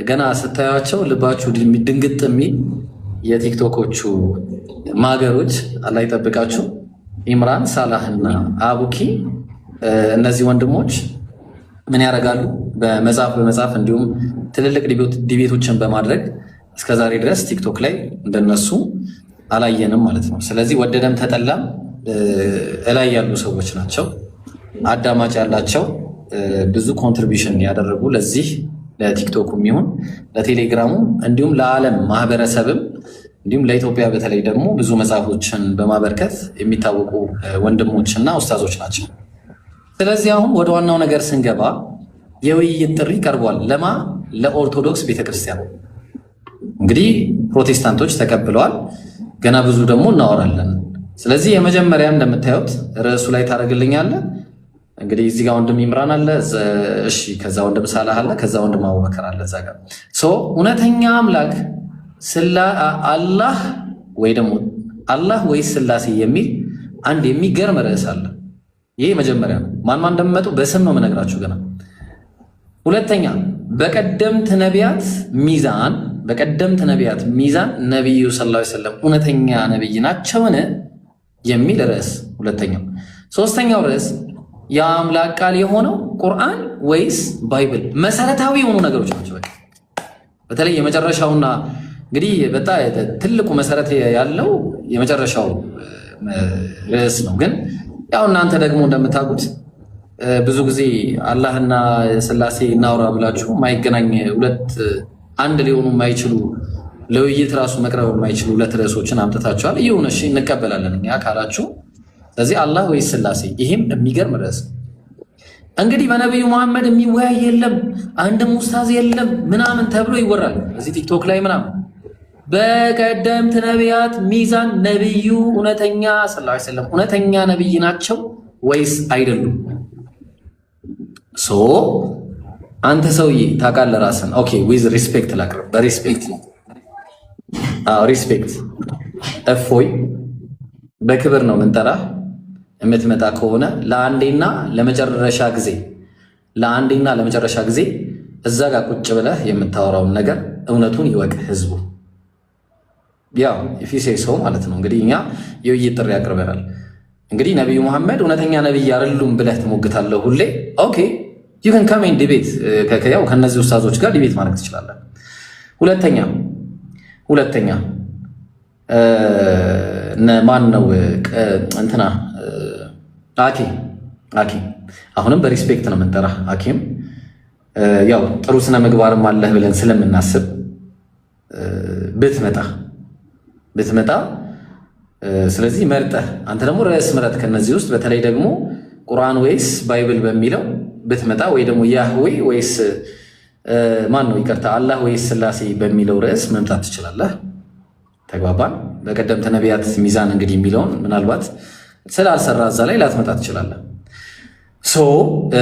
Speaker 5: ገና ስታያቸው ልባችሁ ድንግጥ የሚል የቲክቶኮቹ ማገሮች አላህ ይጠብቃችሁ። ኢምራን ሳላህና አቡኪ እነዚህ ወንድሞች ምን ያደርጋሉ? በመጽሐፍ እንዲሁም ትልልቅ ዲቤቶችን በማድረግ እስከዛሬ ድረስ ቲክቶክ ላይ እንደነሱ አላየንም ማለት ነው። ስለዚህ ወደደም ተጠላም እላይ ያሉ ሰዎች ናቸው። አዳማጭ ያላቸው ብዙ ኮንትሪቢሽን ያደረጉ ለዚህ ለቲክቶኩም ይሁን ለቴሌግራሙ እንዲሁም ለዓለም ማህበረሰብም እንዲሁም ለኢትዮጵያ በተለይ ደግሞ ብዙ መጽሐፎችን በማበርከት የሚታወቁ ወንድሞችና ኡስታዞች ናቸው። ስለዚህ አሁን ወደ ዋናው ነገር ስንገባ የውይይት ጥሪ ቀርቧል። ለማ ለኦርቶዶክስ ቤተክርስቲያን። እንግዲህ ፕሮቴስታንቶች ተቀብለዋል። ገና ብዙ ደግሞ እናወራለን። ስለዚህ የመጀመሪያ እንደምታዩት ርዕሱ ላይ ታደርግልኛለህ። እንግዲህ እዚህ ጋር ወንድም ይምራን አለ፣ እሺ፣ ከዛ ወንድም ሳላህ አለ፣ ከዛ ወንድም አቡበከር አለ። እዛ ጋር እውነተኛ አምላክ አላህ ወይ ደግሞ አላህ ወይስ ስላሴ የሚል አንድ የሚገርም ርዕስ አለ። ይሄ መጀመሪያ ነው። ማን እንደሚመጡ በስም ነው የምነግራችሁ ገና። ሁለተኛ በቀደምት ነቢያት ሚዛን ነቢዩ ሰለላሁ ዐለይሂ ወሰለም እውነተኛ ነቢይ ናቸውን የሚል ርዕስ ሁለተኛው። ሶስተኛው ርዕስ የአምላክ ቃል የሆነው ቁርአን ወይስ ባይብል? መሰረታዊ የሆኑ ነገሮች ናቸው። በተለይ የመጨረሻውና እንግዲህ በጣም ትልቁ መሰረት ያለው የመጨረሻው ርዕስ ነው። ግን ያው እናንተ ደግሞ እንደምታውቁት ብዙ ጊዜ አላህና ስላሴ እናውራ ብላችሁ ማይገናኝ አንድ ሊሆኑ የማይችሉ ለውይይት ራሱ መቅረብ የማይችሉ 2 ርዕሶችን አምጥታችኋል። ይሁን እሺ እንቀበላለን እኛ ካላችሁ። ስለዚህ አላህ ወይስ ስላሴ? ይሄም የሚገርም ርዕስ። እንግዲህ በነቢዩ መሐመድ የሚወያይ የለም አንድም ኡስታዝ የለም ምናምን ተብሎ ይወራል እዚህ ቲክቶክ ላይ ምናምን። በቀደምት ነቢያት ሚዛን ነቢዩ እውነተኛ ሰለላሁ ዐለይሂ ወሰለም እውነተኛ ነቢይ ናቸው ወይስ አይደሉም? አንተ ሰውዬ ታውቃለህ ራስን። ኦኬ ዊዝ ሪስፔክት ላቅርብ። በሪስፔክት ሪስፔክት እፎይ በክብር ነው ምንጠራህ። የምትመጣ ከሆነ ለአንዴና ለመጨረሻ ጊዜ እዛ ጋር ቁጭ ብለህ የምታወራውን ነገር እውነቱን ይወቅ ህዝቡ። ያው ፊሴ ሰው ማለት ነው። እንግዲህ እኛ የውይይት ጥሪ ያቅርበናል። እንግዲህ ነቢዩ መሐመድ እውነተኛ ነቢይ አይደሉም ብለህ ትሞግታለህ ሁሌ። ኦኬ ዩ ካን ካም ኢን ዲቤት፣ ያው ከነዚህ ኡስታዞች ጋር ዲቤት ማድረግ ትችላለህ። ሁለተኛ ማን ነው እንትና አኪ አሁንም በሪስፔክት ነው የምንጠራህ። አኪም ያው ጥሩ ስነ ምግባርም አለህ ብለን ስለምናስብ ብትመጣ ስለዚህ መርጠህ አንተ ደግሞ ርዕስ ምረጥ ከነዚህ ውስጥ። በተለይ ደግሞ ቁርአን ወይስ ባይብል በሚለው ብትመጣ ወይ ደግሞ ያህዌ ወይስ ማን ነው ይቅርታ አላህ ወይስ ስላሴ በሚለው ርዕስ መምጣት ትችላለህ። ተግባባን። በቀደምት ነቢያት ሚዛን እንግዲህ የሚለውን ምናልባት ስላልሰራ እዛ ላይ ላትመጣ ትችላለህ።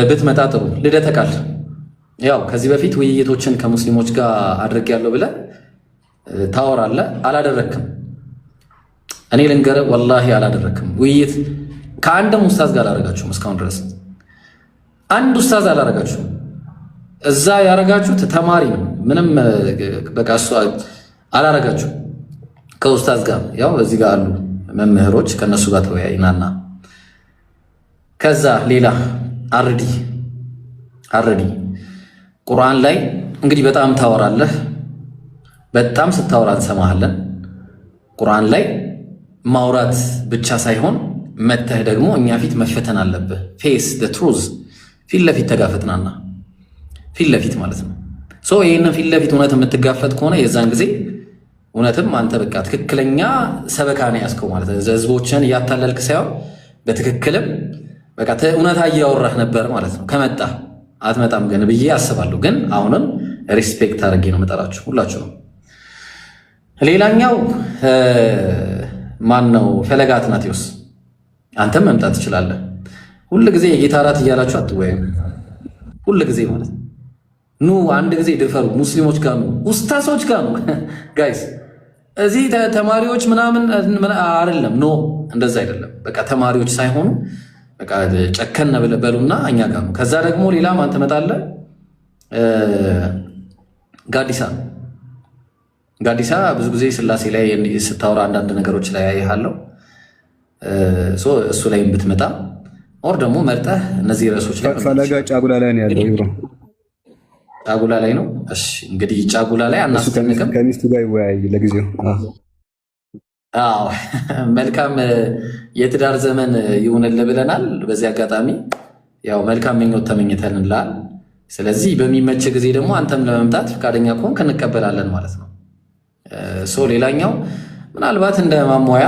Speaker 5: ብትመጣ ጥሩ። ልደተ ቃል ያው ከዚህ በፊት ውይይቶችን ከሙስሊሞች ጋር አድርጌያለሁ ብለህ ታወራለህ። አላደረክም። እኔ ልንገርህ ወላሂ አላደረክም። ውይይት ከአንድም ኡስታዝ ጋር አላደረጋችሁም። እስካሁን ድረስ አንድ ኡስታዝ አላደረጋችሁም። እዛ ያደረጋችሁት ተማሪ ነው። ምንም በቃ እሱ አላደረጋችሁም ከኡስታዝ ጋር። ያው እዚህ ጋር አሉ መምህሮች፣ ከነሱ ጋር ተወያይናና ከዛ ሌላ አረዲ ቁርአን ላይ እንግዲህ በጣም ታወራለህ። በጣም ስታወራ እንሰማሃለን። ቁርአን ላይ ማውራት ብቻ ሳይሆን መተህ ደግሞ እኛ ፊት መፈተን አለብህ። ፌስ ትሩዝ ፊት ለፊት ተጋፈጥናና ፊት ለፊት ማለት ነው። ይህንን ፊት ለፊት እውነት የምትጋፈጥ ከሆነ የዛን ጊዜ እውነትም አንተ በቃ ትክክለኛ ሰበካ ነው ያዝከው ማለት ነው። ህዝቦችን እያታለልክ ሳይሆን በትክክልም በቃ እውነታ እያወራህ ነበር ማለት ነው። ከመጣ አትመጣም ግን ብዬ አስባለሁ። ግን አሁንም ሪስፔክት አድርጌ ነው መጠራችሁ ሁላችሁ ነው። ሌላኛው ማን ነው? ፈለገ አትናቴዎስ አንተም መምጣት ትችላለህ። ሁል ጊዜ የጌታ እራት እያላችሁ አትወያዩም። ሁል ጊዜ ማለት ነው። ኑ አንድ ጊዜ ድፈሩ። ሙስሊሞች ጋር ነው፣ ኡስታዞች ጋር ነው ጋይስ። እዚህ ተማሪዎች ምናምን አይደለም። ኖ እንደዛ አይደለም። በቃ ተማሪዎች ሳይሆኑ በቃ ጨከን በሉና እኛ ጋር ነው። ከዛ ደግሞ ሌላ ማን ትመጣለህ? ጋዲሳ ብዙ ጊዜ ስላሴ ላይ ስታወራ አንዳንድ ነገሮች ላይ ያይሃለሁ። እሱ ላይ ብትመጣ ኦር ደግሞ መርጠህ እነዚህ ርዕሶች ላይ
Speaker 4: ፈለገ ጫጉላ ላይ ነው ያለው። ይብሮ
Speaker 5: ጫጉላ ላይ ነው። እሺ እንግዲህ ጫጉላ ላይ አናስጨንቅም።
Speaker 4: ከሚስቱ ጋር ይወያይ ለጊዜው።
Speaker 5: አዎ መልካም የትዳር ዘመን ይሁንልህ ብለናል። በዚህ አጋጣሚ ያው መልካም ምኞት ተመኝተንልሃል። ስለዚህ በሚመች ጊዜ ደግሞ አንተም ለመምጣት ፈቃደኛ ከሆንክ እንቀበላለን ማለት ነው። ሌላኛው ምናልባት እንደ ማሟያ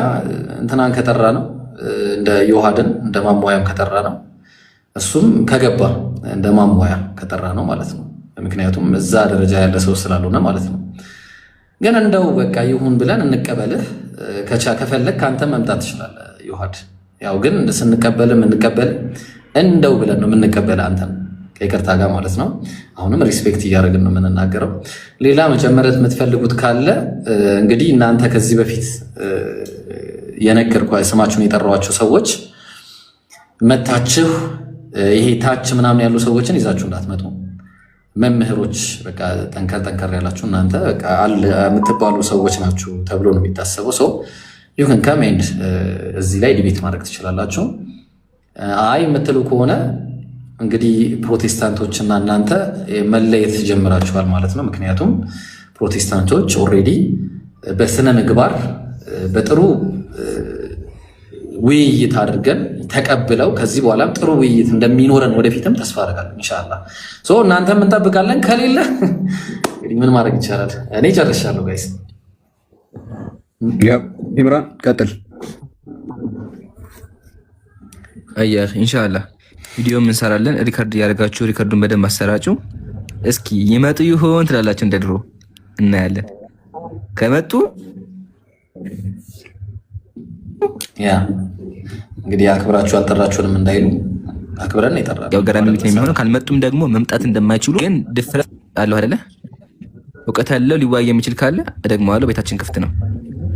Speaker 5: እንትናን ከጠራ ነው፣ እንደ ዮሐድን እንደ ማሟያም ከጠራ ነው። እሱም ከገባ እንደ ማሟያ ከጠራ ነው ማለት ነው። ምክንያቱም እዛ ደረጃ ያለ ሰው ስላልሆነ ማለት ነው። ግን እንደው በቃ ይሁን ብለን እንቀበልህ። ከፈለግ ከአንተ መምጣት ትችላለህ ዮሐድ። ያው ግን ስንቀበልም እንቀበል እንደው ብለን ነው የምንቀበልህ አንተን ከይቅርታ ጋር ማለት ነው። አሁንም ሪስፔክት እያደረግን ነው የምንናገረው። ሌላ መጨመረት የምትፈልጉት ካለ እንግዲህ እናንተ ከዚህ በፊት ስማችሁን የጠራኋቸው ሰዎች መታችሁ ይሄ ታች ምናምን ያሉ ሰዎችን ይዛችሁ እንዳትመጡ። መምህሮች በቃ ጠንከር ያላችሁ እናንተ በቃ የምትባሉ ሰዎች ናችሁ ተብሎ ነው የሚታሰበው። ሰው ይሁን ከሜንድ እዚህ ላይ ዲቤት ማድረግ ትችላላችሁ። አይ የምትሉ ከሆነ እንግዲህ ፕሮቴስታንቶችና እናንተ መለየት ጀምራችኋል ማለት ነው። ምክንያቱም ፕሮቴስታንቶች ኦልሬዲ በስነ ምግባር በጥሩ ውይይት አድርገን ተቀብለው ከዚህ በኋላም ጥሩ ውይይት እንደሚኖረን ወደፊትም ተስፋ አደርጋለሁ ኢንሻአላህ። እናንተም እንጠብቃለን። ከሌለ እንግዲህ ምን ማድረግ ይቻላል? እኔ ጨርሻለሁ ጋይስ።
Speaker 4: ኢምራን ቀጥል።
Speaker 6: አያህ ኢንሻአላህ ቪዲዮ እንሰራለን። ሪከርድ ያደርጋችሁ ሪከርዱን በደንብ አሰራጩ። እስኪ ይመጡ ይሆን ትላላችሁ? እንደ ድሮ እናያለን። ከመጡ
Speaker 5: ያ እንግዲህ አክብራችሁ አልጠራችሁንም እንዳይሉ አክብረን ይጠራል።
Speaker 6: ያው ገራሚ ቤት ነው የሚሆነው። ካልመጡም ደግሞ መምጣት እንደማይችሉ ግን ድፍረት አለው አይደለ? እውቀት ያለው ሊዋይ የሚችል ካለ እደግመዋለሁ። ቤታችን ክፍት ነው።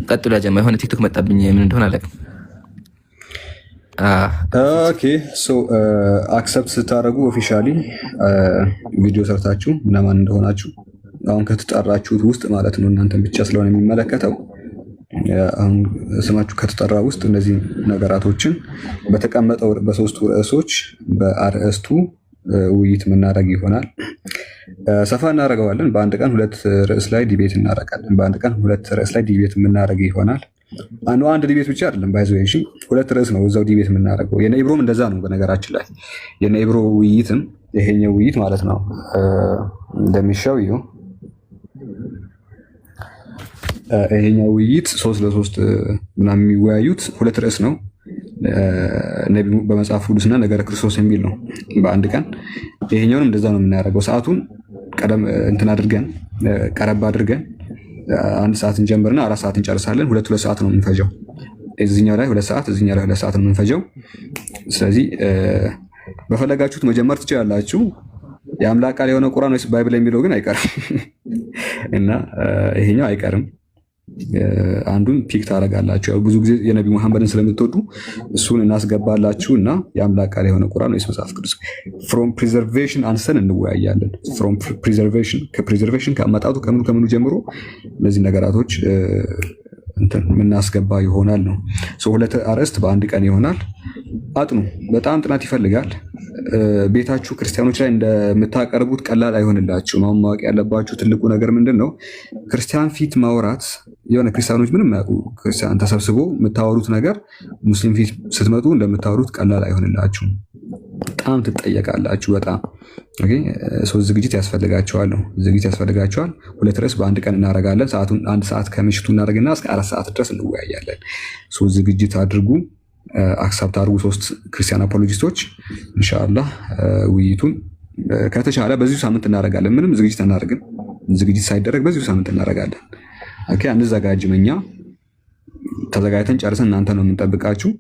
Speaker 6: ቀጥሉ። ያጀማ የሆነ ቲክቶክ መጣብኝ። ምን እንደሆነ አላውቅም።
Speaker 4: ኦኬ አክሰፕት ስታደርጉ ኦፊሻሊ ቪዲዮ ሰርታችሁ እነማን እንደሆናችሁ አሁን ከተጠራችሁት ውስጥ ማለት ነው እናንተን ብቻ ስለሆነ የሚመለከተው አሁን ስማችሁ ከተጠራ ውስጥ እነዚህ ነገራቶችን በተቀመጠው በሶስቱ ርዕሶች በአርዕስቱ ውይይት የምናደርግ ይሆናል። ሰፋ እናደርገዋለን። በአንድ ቀን ሁለት ርዕስ ላይ ዲቤት እናደርጋለን። በአንድ ቀን ሁለት ርዕስ ላይ ዲቤት የምናደርግ ይሆናል። አንድ ዲቤት ብቻ አይደለም ባይዞ ሁለት ርዕስ ነው እዛው ዲቤት የምናደርገው። የነ ኢብሮም እንደዛ ነው። በነገራችን ላይ የነ ኢብሮ ውይይትም ይሄኛው ውይይት ማለት ነው እንደሚሻው ይኸው ይሄኛው ውይይት 3 ለ3 ምናምን የሚወያዩት ሁለት ርዕስ ነው። ነቢ በመጽሐፍ ቅዱስና ነገረ ክርስቶስ የሚል ነው በአንድ ቀን። ይሄኛውንም እንደዛ ነው የምናደርገው። ሰዓቱን ቀደም እንትን አድርገን ቀረብ አድርገን 1 ሰዓት እንጀምርና 4 ሰዓት እንጨርሳለን። 2 ሰዓት ነው የምንፈጀው። እዚህኛው ላይ 2 ሰዓት፣ እዚህኛው ላይ 2 ሰዓት ነው የምንፈጀው። ስለዚህ በፈለጋችሁት መጀመር ትችላላችሁ። የአምላክ ቃል የሆነ ቁርአን ወይስ ባይብል የሚለው ግን አይቀርም እና ይሄኛው አይቀርም። አንዱን ፒክ ታደርጋላችሁ። ያው ብዙ ጊዜ የነቢ መሐመድን ስለምትወዱ እሱን እናስገባላችሁ እና የአምላክ ቃል የሆነ ቁርአን ወይስ መጽሐፍ ቅዱስ ፍሮም ፕሪዘርቬሽን አንስተን እንወያያለን። ፍሮም ፕሪዘርቬሽን ከፕሪዘርቬሽን ከአመጣጡ ከምኑ ጀምሮ እነዚህ ነገራቶች እንትን የምናስገባ ይሆናል ነው። 2 አርዕስት በአንድ ቀን ይሆናል። አጥኑ። በጣም ጥናት ይፈልጋል። ቤታችሁ ክርስቲያኖች ላይ እንደምታቀርቡት ቀላል አይሆንላችሁ። ማወቅ ያለባችሁ ትልቁ ነገር ምንድን ነው? ክርስቲያን ፊት ማውራት የሆነ ክርስቲያኖች ምንም ያውቁ ክርስቲያን ተሰብስቦ የምታወሩት ነገር ሙስሊም ፊት ስትመጡ እንደምታወሩት ቀላል አይሆንላችሁም። በጣም ትጠየቃላችሁ። በጣም ዝግጅት ያስፈልጋቸዋል ነው። ዝግጅት ያስፈልጋቸዋል። 2 ርዕስ በአንድ ቀን እናደርጋለን። ሰዓቱን 1 ሰዓት ከምሽቱ እናደርግና እስከ 4 ሰዓት ድረስ እንወያያለን። ዝግጅት አድርጉ። አክሰፕት አድርጉ። 3 ክርስቲያን አፖሎጂስቶች ኢንሻአላህ። ውይይቱን ከተቻለ በዚሁ ሳምንት እናደርጋለን። ምንም ዝግጅት አናደርግም። ዝግጅት ሳይደረግ በዚሁ ሳምንት እናደርጋለን። ኦኬ። አንዘጋጅም። እኛ ተዘጋጅተን ጨርሰን እናንተ ነው የምንጠብቃችሁ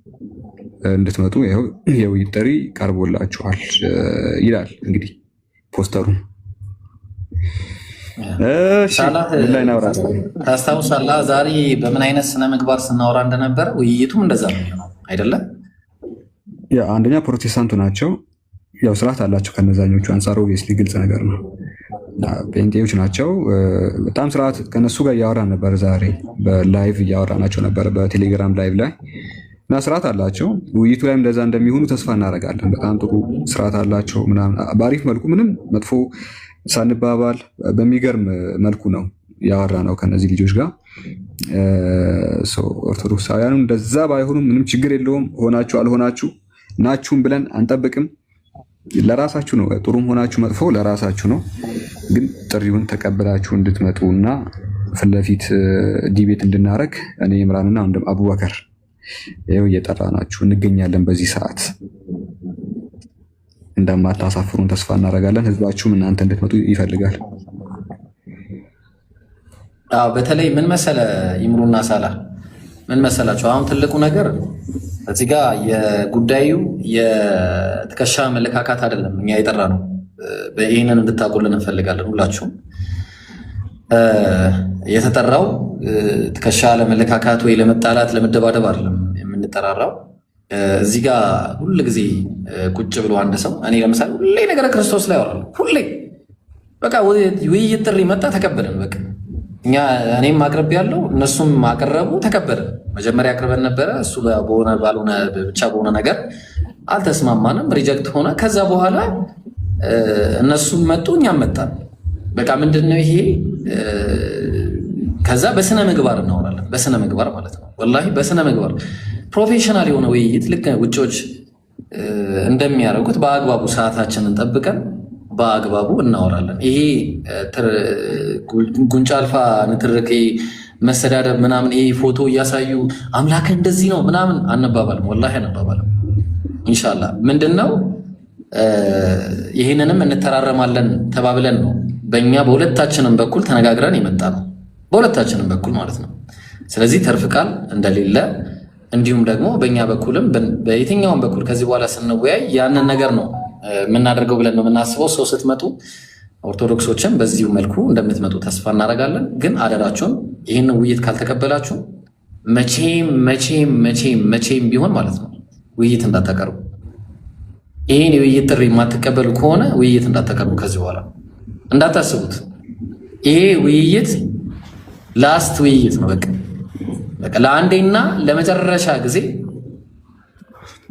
Speaker 4: እንድትመጡ። ይኸው የውይይት ጥሪ ቀርቦላችኋል ይላል እንግዲህ ፖስተሩ።
Speaker 5: ታስታውሳለህ ዛሬ በምን አይነት ስነ ምግባር ስናወራ እንደነበረ? ውይይቱም እንደዛ ነው አይደለም?
Speaker 4: አንደኛ ፕሮቴስታንቱ ናቸው። ያው ስርዓት አላቸው ከነዛኞቹ አንጻር ኦብቪየስሊ ግልጽ ነገር ነው። ጴንጤዎች ናቸው። በጣም ስርዓት ከነሱ ጋር እያወራን ነበር። ዛሬ በላይቭ እያወራናቸው ነበር በቴሌግራም ላይቭ ላይ እና ስርዓት አላቸው። ውይይቱ ላይም እንደዛ እንደሚሆኑ ተስፋ እናደርጋለን። በጣም ጥሩ ስርዓት አላቸው ምናምን በአሪፍ መልኩ ምንም መጥፎ ሳንባባል በሚገርም መልኩ ነው ያወራ ነው ከነዚህ ልጆች ጋር። ኦርቶዶክሳውያኑ እንደዛ ባይሆኑ ምንም ችግር የለውም። ሆናችሁ አልሆናችሁ ናችሁም ብለን አንጠብቅም። ለራሳችሁ ነው። ጥሩም ሆናችሁ መጥፎ ለራሳችሁ ነው። ግን ጥሪውን ተቀብላችሁ እንድትመጡ እና ፊት ለፊት ዲቤት እንድናረግ እኔ ኢምራንና ወንድም አቡበከር ይኸው እየጠራናችሁ እንገኛለን። በዚህ ሰዓት እንደማታሳፍሩን ተስፋ እናደርጋለን። ህዝባችሁም እናንተ እንድትመጡ ይፈልጋል።
Speaker 5: በተለይ ምን መሰለ ይምሩና ሳላ ምን መሰላችሁ፣ አሁን ትልቁ ነገር እዚህ ጋር የጉዳዩ የትከሻ መለካካት አይደለም። እኛ የጠራ ነው። ይህንን እንድታጎልን እንፈልጋለን። ሁላችሁም የተጠራው ትከሻ ለመለካካት ወይ ለመጣላት ለመደባደብ አይደለም የምንጠራራው። እዚህ ጋር ሁል ጊዜ ቁጭ ብሎ አንድ ሰው እኔ ለምሳሌ ሁሌ ነገረ ክርስቶስ ላይ አወራለሁ። ሁሌ በቃ ውይይት ጥሪ መጣ ተቀበልን። በቃ እኔም አቅርብ ያለው እነሱም አቀረቡ ተቀበልን። መጀመሪያ አቅርበን ነበረ። እሱ በሆነ ባልሆነ ብቻ በሆነ ነገር አልተስማማንም፣ ሪጀክት ሆነ። ከዛ በኋላ እነሱም መጡ፣ እኛም መጣን። በቃ ምንድነው ይሄ? ከዛ በስነ ምግባር እናወራለን። በስነ ምግባር ማለት ነው። ወላሂ በስነ ምግባር ፕሮፌሽናል የሆነ ውይይት ልክ ውጮች እንደሚያደርጉት በአግባቡ ሰዓታችንን ጠብቀን በአግባቡ እናወራለን። ይሄ ጉንጫ አልፋ ንትርክ፣ መሰዳደብ ምናምን፣ ይሄ ፎቶ እያሳዩ አምላክ እንደዚህ ነው ምናምን አንባባልም። ወላሂ አንባባልም። ኢንሻላህ ምንድነው ይህንንም እንተራረማለን ተባብለን ነው በእኛ በሁለታችንም በኩል ተነጋግረን የመጣ ነው። በሁለታችንም በኩል ማለት ነው። ስለዚህ ተርፍ ቃል እንደሌለ እንዲሁም ደግሞ በእኛ በኩልም በየትኛውም በኩል ከዚህ በኋላ ስንወያይ ያንን ነገር ነው የምናደርገው ብለን ነው የምናስበው። ሰው ስትመጡ ኦርቶዶክሶችን በዚሁ መልኩ እንደምትመጡ ተስፋ እናደርጋለን። ግን አደራችሁን ይህን ውይይት ካልተቀበላችሁ መቼም መቼም መቼም መቼም ቢሆን ማለት ነው ውይይት እንዳታቀርቡ። ይህን የውይይት ጥሪ የማትቀበሉ ከሆነ ውይይት እንዳታቀርቡ። ከዚህ በኋላ እንዳታስቡት። ይሄ ውይይት ላስት ውይይት ነው። በቃ ለአንዴና ለመጨረሻ ጊዜ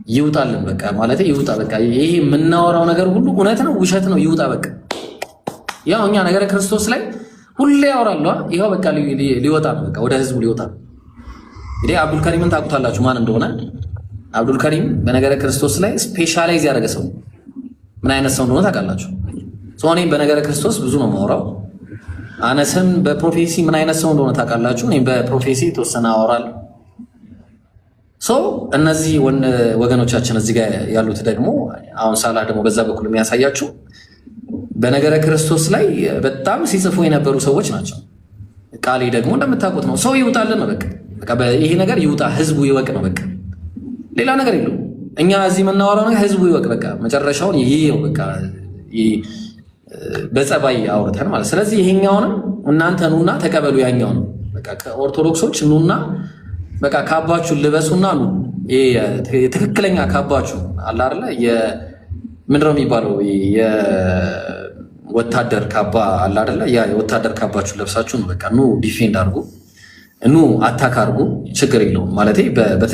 Speaker 5: ይውጣልን። በቃ ማለት ይውጣ። በቃ ይሄ የምናወራው ነገር ሁሉ እውነት ነው ውሸት ነው ይውጣ። በቃ ያው እኛ ነገረ ክርስቶስ ላይ ሁሌ ያወራሉ። ይኸው በቃ ሊወጣ ነው። በቃ ወደ ህዝቡ ሊወጣ ነው። እንግዲህ አብዱልከሪምን ታውቁታላችሁ ማን እንደሆነ። አብዱልከሪም በነገረ ክርስቶስ ላይ ስፔሻላይዝ ያደረገ ሰው ምን አይነት ሰው እንደሆነ ታውቃላችሁ። እኔም በነገረ ክርስቶስ ብዙ ነው የማወራው። አነስም በፕሮፌሲ ምን አይነት ሰው እንደሆነ ታውቃላችሁ። እኔም በፕሮፌሲ የተወሰነ አወራለሁ። ሰው እነዚህ ወገኖቻችን እዚህ ጋር ያሉት ደግሞ አሁን ሳላህ ደግሞ በዛ በኩል የሚያሳያችሁ በነገረ ክርስቶስ ላይ በጣም ሲጽፉ የነበሩ ሰዎች ናቸው። ቃሌ ደግሞ እንደምታውቁት ነው። ሰው ይውጣልን ነው በቃ ይሄ ነገር ይውጣ፣ ህዝቡ ይወቅ ነው በቃ ሌላ ነገር የለውም። እኛ እዚህ የምናወራው ነገር ህዝቡ ይወቅ በቃ መጨረሻውን ይሄው በቃ በጸባይ አውርተን ማለት። ስለዚህ ይሄኛውንም እናንተ ኑና ተቀበሉ፣ ያኛውን በቃ ኦርቶዶክሶች ኑና በቃ ካባችሁን ልበሱና ኑ። ትክክለኛ ካባችሁ አለ አይደለ? ምንድነው የሚባለው? የወታደር ካባ አለ አይደለ? ያ የወታደር ካባችሁን ለብሳችሁ ነው በቃ ኑ ዲፌንድ አድርጉ፣ ኑ አታክ አድርጉ። ችግር የለውም ማለት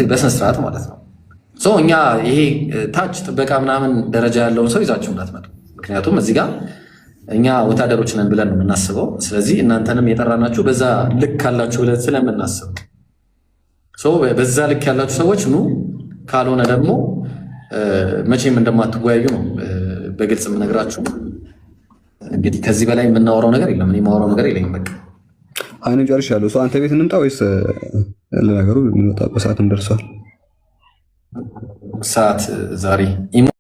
Speaker 5: በስነ ስርዓት ማለት ነው። እኛ ይሄ ታች ጥበቃ ምናምን ደረጃ ያለውን ሰው ይዛችሁ እንዳትመጡ። ምክንያቱም እዚህ ጋር እኛ ወታደሮች ነን ብለን ነው የምናስበው። ስለዚህ እናንተንም የጠራናችሁ በዛ ልክ ካላችሁ ብለን ስለምናስብ በዛ ልክ ያላችሁ ሰዎች ኑ፣ ካልሆነ ደግሞ መቼም እንደማትወያዩ ነው በግልጽ የምነግራችሁ። እንግዲህ ከዚህ በላይ የምናወራው ነገር የለም። እኔ የማወራው ነገር የለኝም። በቃ
Speaker 4: አይኑን ጨርሻለሁ። ሰው አንተ ቤት እንምጣ ወይስ ለነገሩ የሚወጣበት ሰዓትም ደርሷል?
Speaker 5: ሰዓት ዛሬ